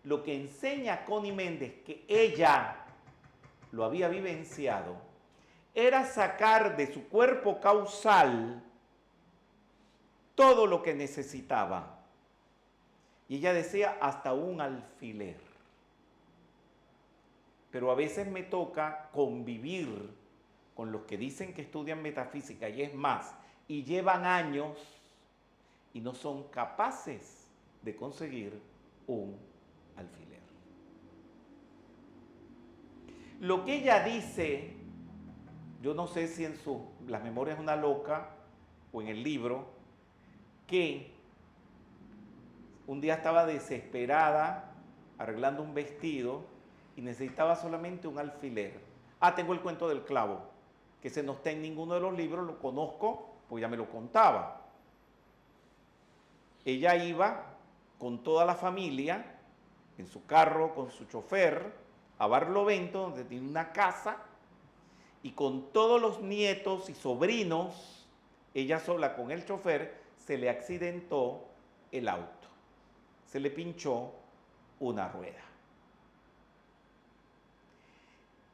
Speaker 1: Lo que enseña Connie Méndez, que ella lo había vivenciado, era sacar de su cuerpo causal todo lo que necesitaba. Y ella decía hasta un alfiler. Pero a veces me toca convivir con los que dicen que estudian metafísica y es más, y llevan años y no son capaces de conseguir un alfiler. Lo que ella dice, yo no sé si en las memorias de una loca o en el libro, que un día estaba desesperada arreglando un vestido y necesitaba solamente un alfiler. Tengo el cuento del clavo, que ese no está en ninguno de los libros, lo conozco, pues ya me lo contaba. Ella iba con toda la familia, en su carro, con su chofer, a Barlovento, donde tiene una casa, y con todos los nietos y sobrinos, ella sola con el chofer, se le accidentó el auto. Se le pinchó una rueda.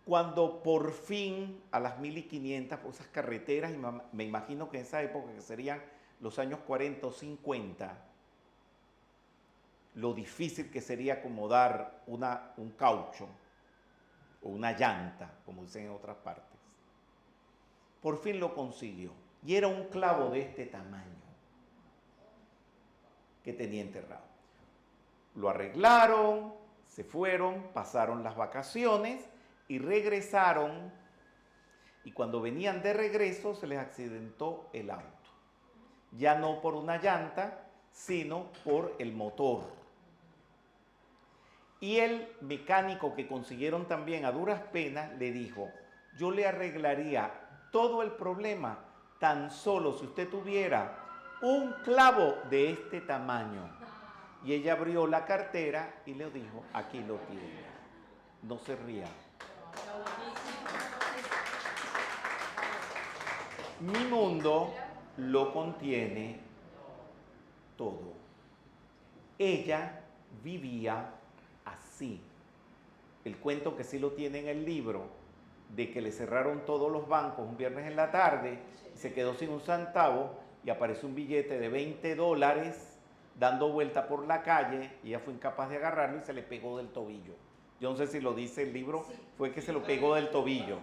Speaker 1: Cuando por fin a las 1500, por esas carreteras, y me imagino que en esa época, que serían los años 40 o 50, lo difícil que sería acomodar un caucho o una llanta, como dicen en otras partes. Por fin lo consiguió. Y era un clavo de este tamaño que tenía enterrado. Lo arreglaron, se fueron, pasaron las vacaciones y regresaron. Y cuando venían de regreso se les accidentó el auto. Ya no por una llanta, sino por el motor. Y el mecánico que consiguieron también a duras penas le dijo, yo le arreglaría todo el problema tan solo si usted tuviera un clavo de este tamaño. Y ella abrió la cartera y le dijo, aquí lo tiene. No se ría. Mi mundo lo contiene todo. Ella vivía así. El cuento que sí lo tiene en el libro, de que le cerraron todos los bancos un viernes en la tarde, y se quedó sin un centavo, y apareció un billete de $20 dando vuelta por la calle, y ella fue incapaz de agarrarlo y se le pegó del tobillo. Yo no sé si lo dice el libro, fue que se lo pegó del tobillo.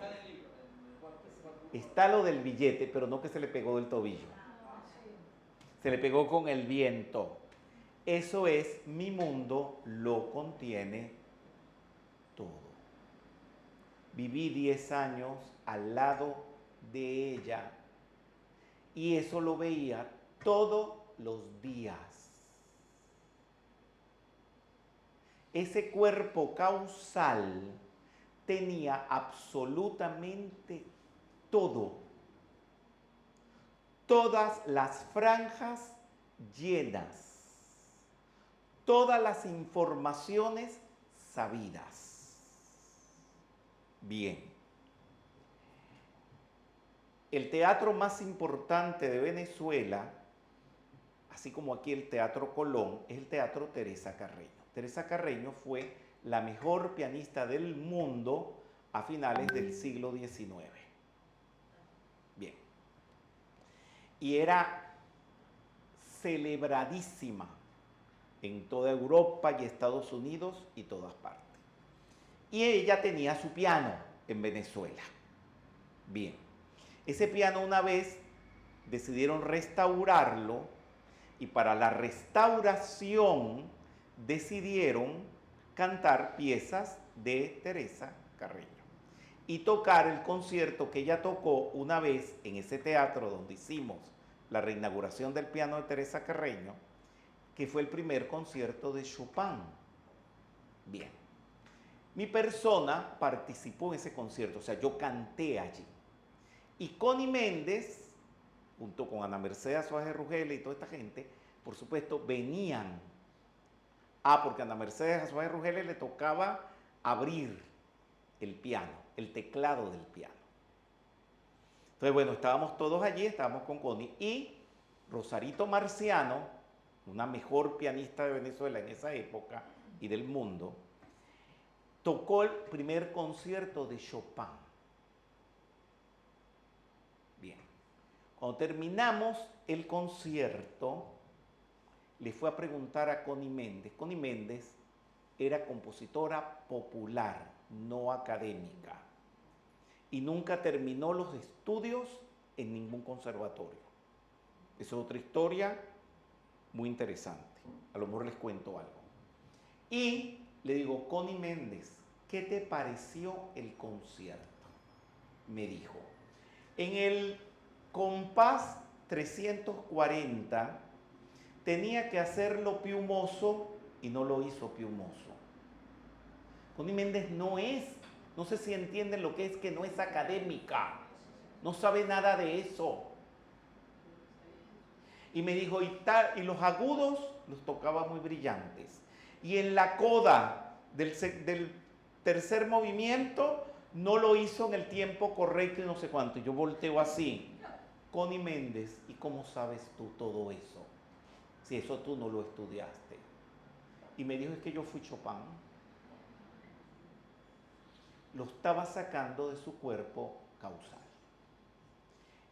Speaker 1: Está lo del billete, pero no que se le pegó del tobillo. Se le pegó con el viento. Eso es, mi mundo lo contiene todo. Viví 10 años al lado de ella y eso lo veía todos los días. Ese cuerpo causal tenía absolutamente todo. Todas las franjas llenas. Todas las informaciones sabidas. Bien. El teatro más importante de Venezuela, así como aquí el Teatro Colón, es el Teatro Teresa Carreño. Teresa Carreño fue la mejor pianista del mundo a finales del siglo XIX. Bien. Y era celebradísima en toda Europa y Estados Unidos y todas partes. Y ella tenía su piano en Venezuela. Bien. Ese piano una vez decidieron restaurarlo y para la restauración decidieron cantar piezas de Teresa Carreño y tocar el concierto que ella tocó una vez en ese teatro donde hicimos la reinauguración del piano de Teresa Carreño, que fue el primer concierto de Chopin. Bien. Mi persona participó en ese concierto, o sea, yo canté allí. Y Connie Méndez, junto con Ana Mercedes Suárez Rugele y toda esta gente, por supuesto, venían. Porque a Ana Mercedes Suárez Rugele le tocaba abrir el piano, el teclado del piano. Entonces, bueno, estábamos todos allí, estábamos con Connie y Rosarito Marciano, una mejor pianista de Venezuela en esa época y del mundo, tocó el primer concierto de Chopin. Bien. Cuando terminamos el concierto, le fue a preguntar a Connie Méndez. Connie Méndez era compositora popular, no académica. Y nunca terminó los estudios en ningún conservatorio. Esa es otra historia muy interesante. A lo mejor les cuento algo. Y le digo, Connie Méndez, ¿qué te pareció el concierto? Me dijo, en el compás 340 tenía que hacerlo piumoso y no lo hizo piumoso. Connie Méndez no sé si entienden lo que es que no es académica, no sabe nada de eso. Y me dijo, y los agudos los tocaba muy brillantes. Y en la coda del tercer movimiento no lo hizo en el tiempo correcto y no sé cuánto. Y yo volteo así. Connie Méndez, ¿y cómo sabes tú todo eso? Si eso tú no lo estudiaste. Y me dijo, es que yo fui Chopin. Lo estaba sacando de su cuerpo causal.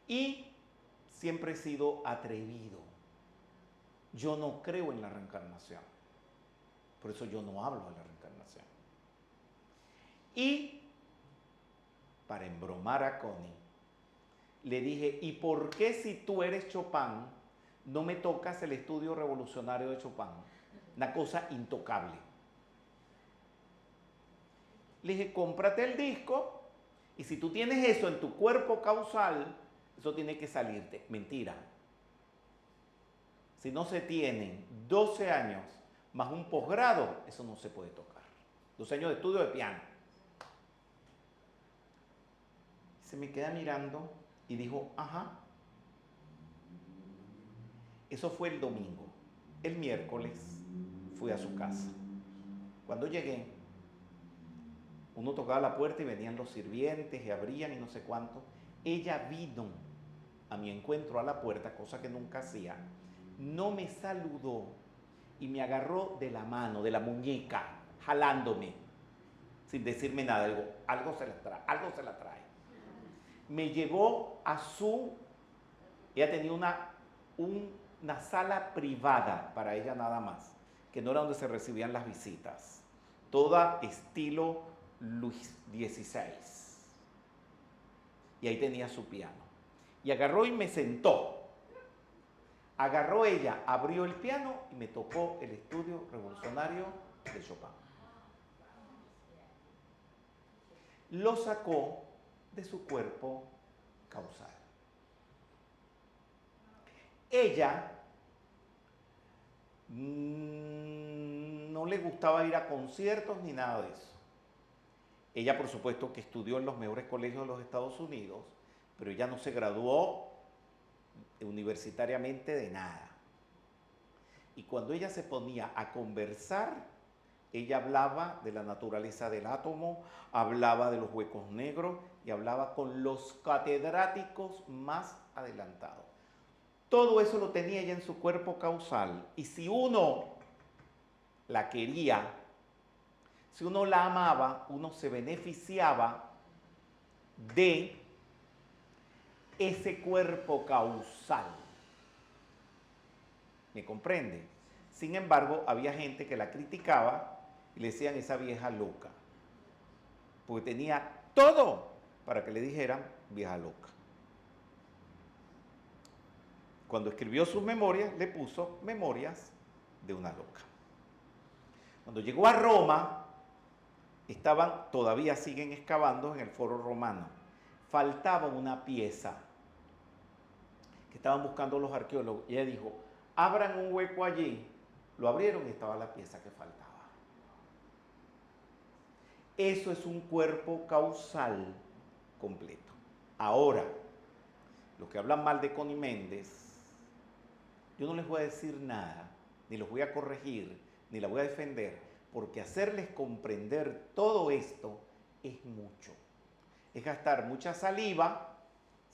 Speaker 1: Y siempre he sido atrevido. Yo no creo en la reencarnación. Por eso yo no hablo de la reencarnación. Y, para embromar a Connie, le dije, ¿y por qué si tú eres Chopin, no me tocas el estudio revolucionario de Chopin? Una cosa intocable. Le dije, cómprate el disco y si tú tienes eso en tu cuerpo causal, eso tiene que salirte. Mentira. si no se tienen 12 años más un posgrado, eso no se puede tocar. 12 años de estudio de piano. Se me queda mirando y dijo, ajá. Eso fue el domingo. El miércoles fui a su casa. Cuando llegué, uno tocaba la puerta y venían los sirvientes y abrían y no sé cuánto. Ella vino a mi encuentro a la puerta, cosa que nunca hacía. No me saludó y me agarró de la mano, de la muñeca, jalándome, sin decirme nada. Algo se la trae. Me llevó a ella tenía una sala privada para ella nada más, que no era donde se recibían las visitas, toda estilo Luis XVI. Y ahí tenía su piano. Y agarró y me sentó. Agarró ella, abrió el piano y me tocó el Estudio Revolucionario de Chopin. Lo sacó de su cuerpo causal. Ella no le gustaba ir a conciertos ni nada de eso. Ella, por supuesto, que estudió en los mejores colegios de los Estados Unidos, pero ella no se graduó universitariamente de nada. Y cuando ella se ponía a conversar, ella hablaba de la naturaleza del átomo, hablaba de los huecos negros y hablaba con los catedráticos más adelantados. Todo eso lo tenía ella en su cuerpo causal. Y si uno la quería, si uno la amaba, uno se beneficiaba de ese cuerpo causal. ¿Me comprende? Sin embargo, había gente que la criticaba y le decían esa vieja loca, porque tenía todo para que le dijeran vieja loca. Cuando escribió sus memorias, le puso Memorias de una loca. Cuando llegó a Roma, todavía siguen excavando en el Foro Romano. Faltaba una pieza que estaban buscando los arqueólogos. Y ella dijo, abran un hueco allí. Lo abrieron y estaba la pieza que faltaba. Eso es un cuerpo causal completo. Ahora, los que hablan mal de Connie Méndez, yo no les voy a decir nada, ni los voy a corregir, ni la voy a defender, porque hacerles comprender todo esto es mucho. Es gastar mucha saliva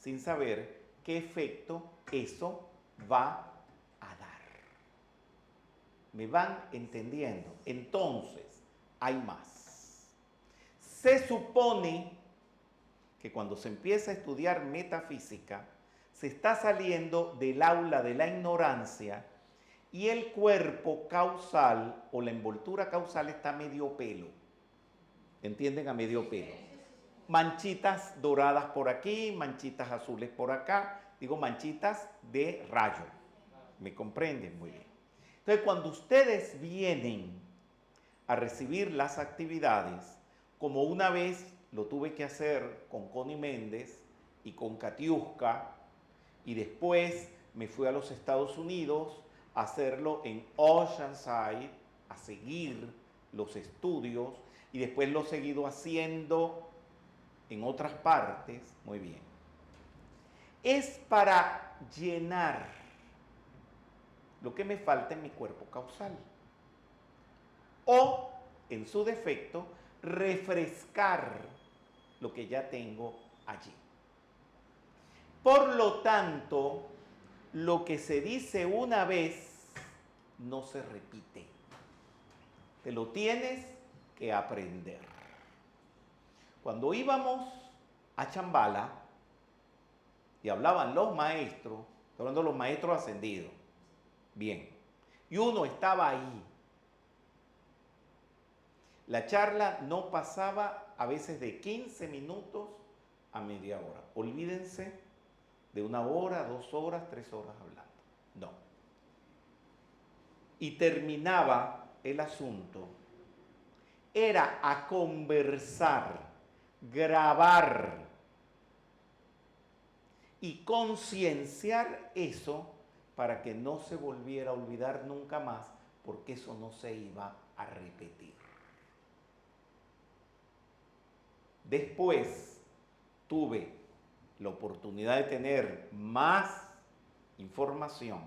Speaker 1: sin saber qué efecto eso va a dar. ¿Me van entendiendo? Entonces, hay más. Se supone que cuando se empieza a estudiar metafísica, se está saliendo del aula de la ignorancia y el cuerpo causal o la envoltura causal está a medio pelo. ¿Entienden? A medio pelo. Manchitas doradas por aquí, manchitas azules por acá. Digo manchitas de rayo. ¿Me comprenden? Muy bien. Entonces, cuando ustedes vienen a recibir las actividades, como una vez lo tuve que hacer con Connie Méndez y con Katiuska, y después me fui a los Estados Unidos a hacerlo en Oceanside, a seguir los estudios, y después lo he seguido haciendo en otras partes. Muy bien. Es para llenar lo que me falta en mi cuerpo causal. O, en su defecto, refrescar lo que ya tengo allí. Por lo tanto, lo que se dice una vez no se repite. Te lo tienes que aprender. Cuando íbamos a Chambala y hablaban los maestros, estoy hablando de los maestros ascendidos, bien, y uno estaba ahí, la charla no pasaba a veces de 15 minutos a media hora. Olvídense de 1 hora, 2 horas, 3 horas hablando. No. Y terminaba el asunto. Era a conversar, grabar y concienciar eso para que no se volviera a olvidar nunca más, porque eso no se iba a repetir. Después tuve la oportunidad de tener más información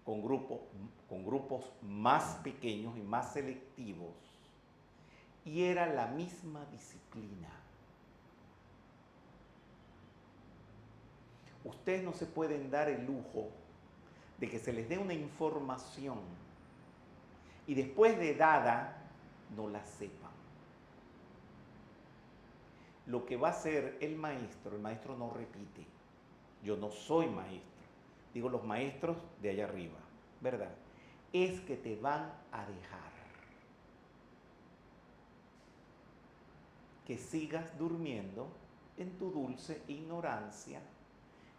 Speaker 1: con grupos más pequeños y más selectivos, y era la misma disciplina. Ustedes no se pueden dar el lujo de que se les dé una información y después de dada no la sepan. Lo que va a hacer el maestro no repite. Yo no soy maestro, digo los maestros de allá arriba, ¿verdad? Es que te van a dejar que sigas durmiendo en tu dulce ignorancia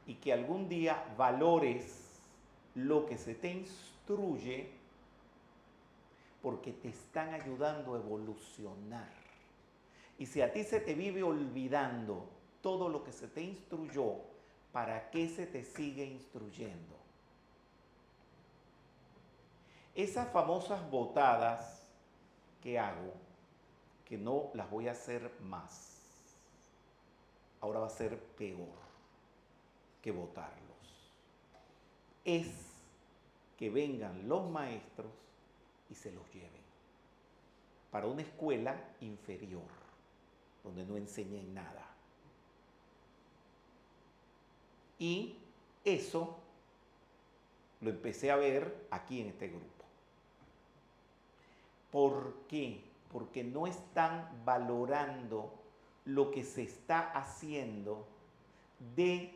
Speaker 1: y que algún día valores lo que se te instruye, porque te están ayudando a evolucionar. Y si a ti se te vive olvidando todo lo que se te instruyó, ¿para qué se te sigue instruyendo? Esas famosas botadas que hago, que no las voy a hacer más, ahora va a ser peor que botarlos, es que vengan los maestros y se los lleven para una escuela inferior, donde no enseñen nada. Y eso lo empecé a ver aquí en este grupo. ¿Por qué? Porque no están valorando lo que se está haciendo de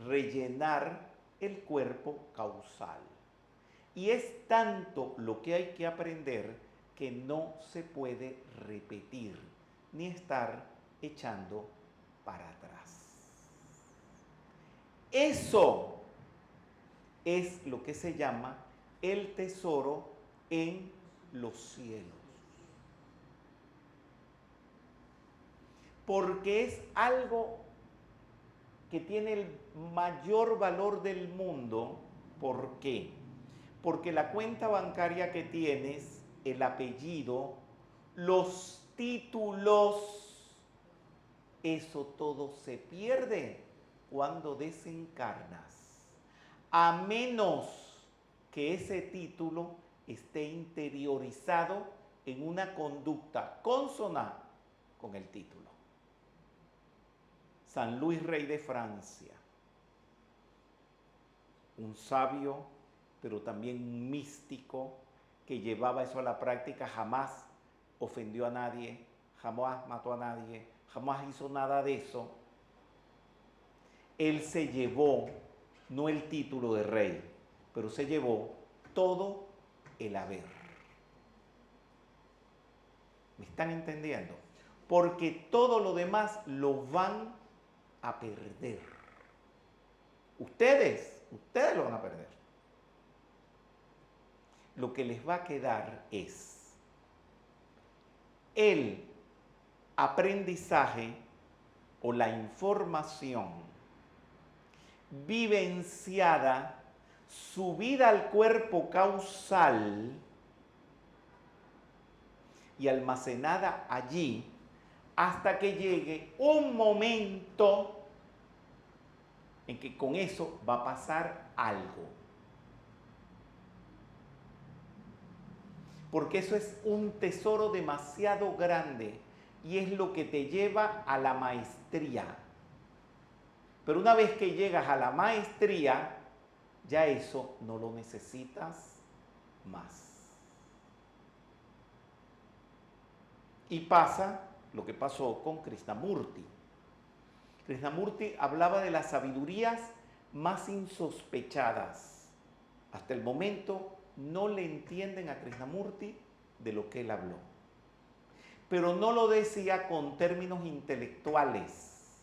Speaker 1: rellenar el cuerpo causal. Y es tanto lo que hay que aprender que no se puede repetir ni estar echando para atrás. Eso es lo que se llama el tesoro en los cielos. Porque es algo que tiene el mayor valor del mundo. ¿Por qué? Porque la cuenta bancaria que tienes, el apellido, los títulos, eso todo se pierde cuando desencarnas, a menos que ese título esté interiorizado en una conducta consona con el título. San Luis, rey de Francia, un sabio, pero también un místico que llevaba eso a la práctica, jamás ofendió a nadie, jamás mató a nadie, jamás hizo nada de eso. Él se llevó, no el título de rey, pero se llevó todo el haber. ¿Me están entendiendo? Porque todo lo demás lo van a perder. Ustedes lo van a perder. Lo que les va a quedar es el aprendizaje o la información vivenciada, subida al cuerpo causal y almacenada allí hasta que llegue un momento en que con eso va a pasar algo. Porque eso es un tesoro demasiado grande y es lo que te lleva a la maestría. Pero una vez que llegas a la maestría, ya eso no lo necesitas más. Y pasa lo que pasó con Krishnamurti. Krishnamurti hablaba de las sabidurías más insospechadas. Hasta el momento no le entienden a Krishnamurti de lo que él habló. Pero no lo decía con términos intelectuales,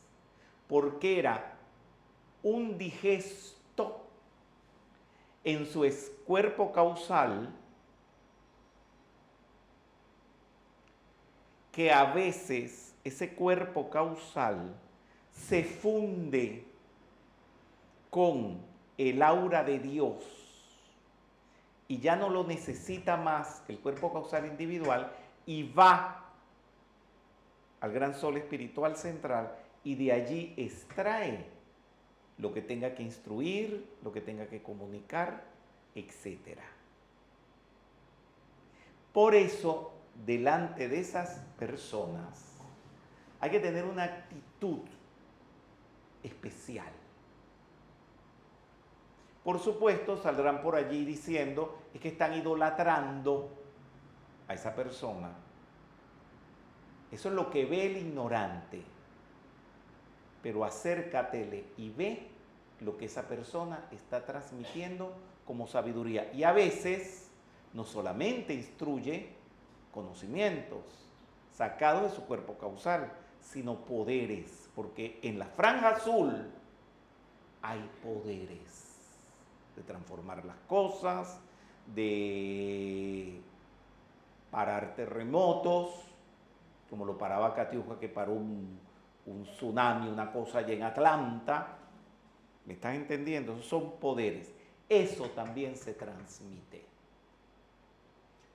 Speaker 1: porque era un digesto en su cuerpo causal que a veces ese cuerpo causal se funde con el aura de Dios y ya no lo necesita más el cuerpo causal individual y va al gran sol espiritual central y de allí extrae lo que tenga que instruir, lo que tenga que comunicar, etc. Por eso, delante de esas personas, hay que tener una actitud especial. Por supuesto, saldrán por allí diciendo es que están idolatrando a esa persona. Eso es lo que ve el ignorante. Pero acércatele y ve lo que esa persona está transmitiendo como sabiduría. Y a veces no solamente instruye conocimientos sacados de su cuerpo causal, sino poderes, porque en la franja azul hay poderes de transformar las cosas, de parar terremotos, como lo paraba Catiuja, que paró un tsunami, una cosa allá en Atlanta. ¿Me estás entendiendo? Esos son poderes. Eso también se transmite.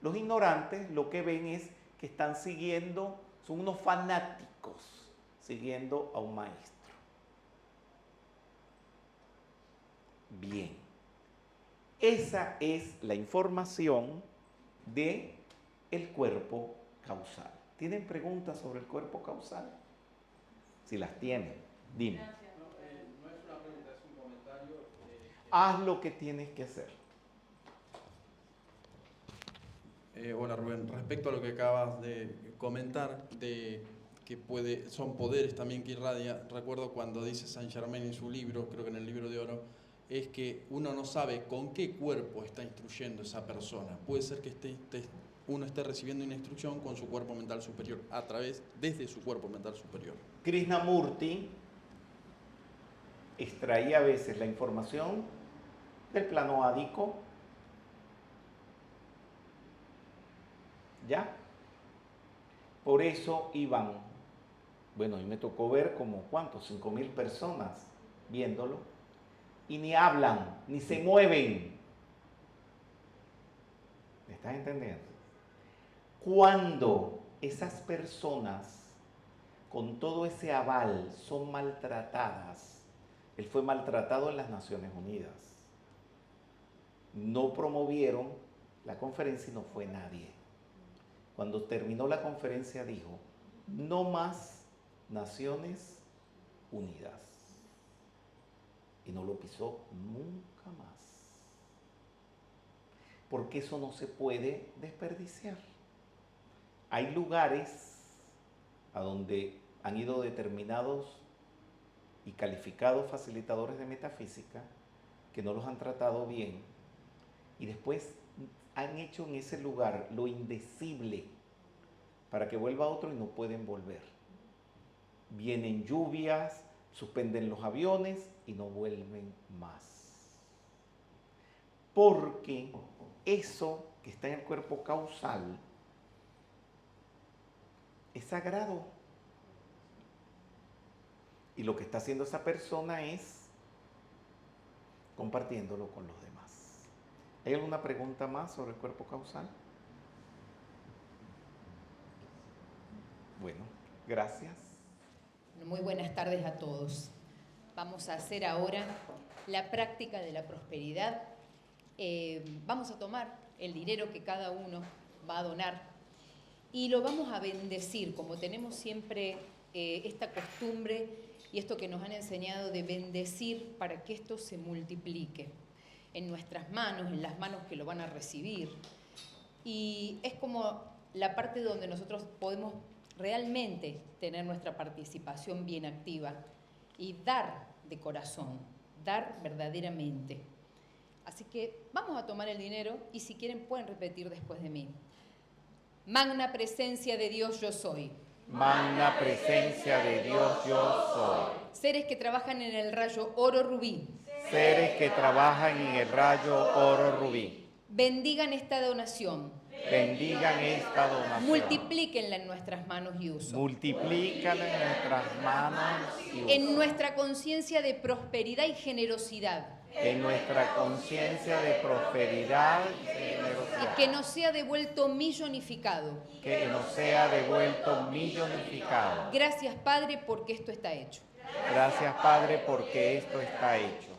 Speaker 1: Los ignorantes lo que ven es que están siguiendo, son unos fanáticos, siguiendo a un maestro. Bien. Esa es la información del cuerpo causal. ¿Tienen preguntas sobre el cuerpo causal? Si las tienen, dime.
Speaker 7: No es una pregunta, es un comentario.
Speaker 1: Haz lo que tienes que hacer.
Speaker 7: Hola Rubén, respecto a lo que acabas de comentar, de que son poderes también que irradia, recuerdo cuando dice Saint Germain en su libro, creo que en el libro de oro, es que uno no sabe con qué cuerpo está instruyendo esa persona. Puede ser que uno esté recibiendo una instrucción con su cuerpo mental superior, desde su cuerpo mental superior.
Speaker 1: Krishnamurti extraía a veces la información del plano ádico. ¿Ya? Por eso iban, bueno, a mí me tocó ver como, ¿cuántos? 5.000 personas viéndolo, y ni hablan, ni se mueven. ¿Me estás entendiendo? Cuando esas personas, con todo ese aval, son maltratadas, él fue maltratado en las Naciones Unidas. No promovieron la conferencia y no fue nadie. Cuando terminó la conferencia dijo, no más Naciones Unidas. Y no lo pisó nunca más. Porque eso no se puede desperdiciar. Hay lugares a donde han ido determinados y calificados facilitadores de metafísica que no los han tratado bien y después han hecho en ese lugar lo indecible para que vuelva otro y no pueden volver. Vienen lluvias, suspenden los aviones y no vuelven más. Porque eso que está en el cuerpo causal es sagrado. Y lo que está haciendo esa persona es compartiéndolo con los demás. ¿Hay alguna pregunta más sobre el cuerpo causal? Bueno, gracias.
Speaker 2: Muy buenas tardes a todos. Vamos a hacer ahora la práctica de la prosperidad. Vamos a tomar el dinero que cada uno va a donar y lo vamos a bendecir, como tenemos siempre esta costumbre y esto que nos han enseñado de bendecir para que esto se multiplique en nuestras manos, en las manos que lo van a recibir. Y es como la parte donde nosotros podemos realmente tener nuestra participación bien activa y dar de corazón, dar verdaderamente. Así que vamos a tomar el dinero y si quieren pueden repetir después de mí. Magna presencia de Dios yo soy.
Speaker 1: Magna presencia de Dios yo soy.
Speaker 2: Seres que trabajan en el rayo oro rubí.
Speaker 1: Seres que trabajan en el rayo oro rubí.
Speaker 2: Bendigan esta donación.
Speaker 1: Bendigan esta donación.
Speaker 2: Multiplíquenla en nuestras manos y uso.
Speaker 1: Multiplícala en nuestras manos y uso.
Speaker 2: En nuestra conciencia de prosperidad y generosidad.
Speaker 1: en nuestra conciencia de prosperidad y
Speaker 2: y
Speaker 1: generosidad,
Speaker 2: que nos sea devuelto millonificado.
Speaker 1: que nos sea devuelto millonificado.
Speaker 2: Gracias, Padre, porque esto está hecho.
Speaker 1: Gracias, Padre, porque esto está hecho.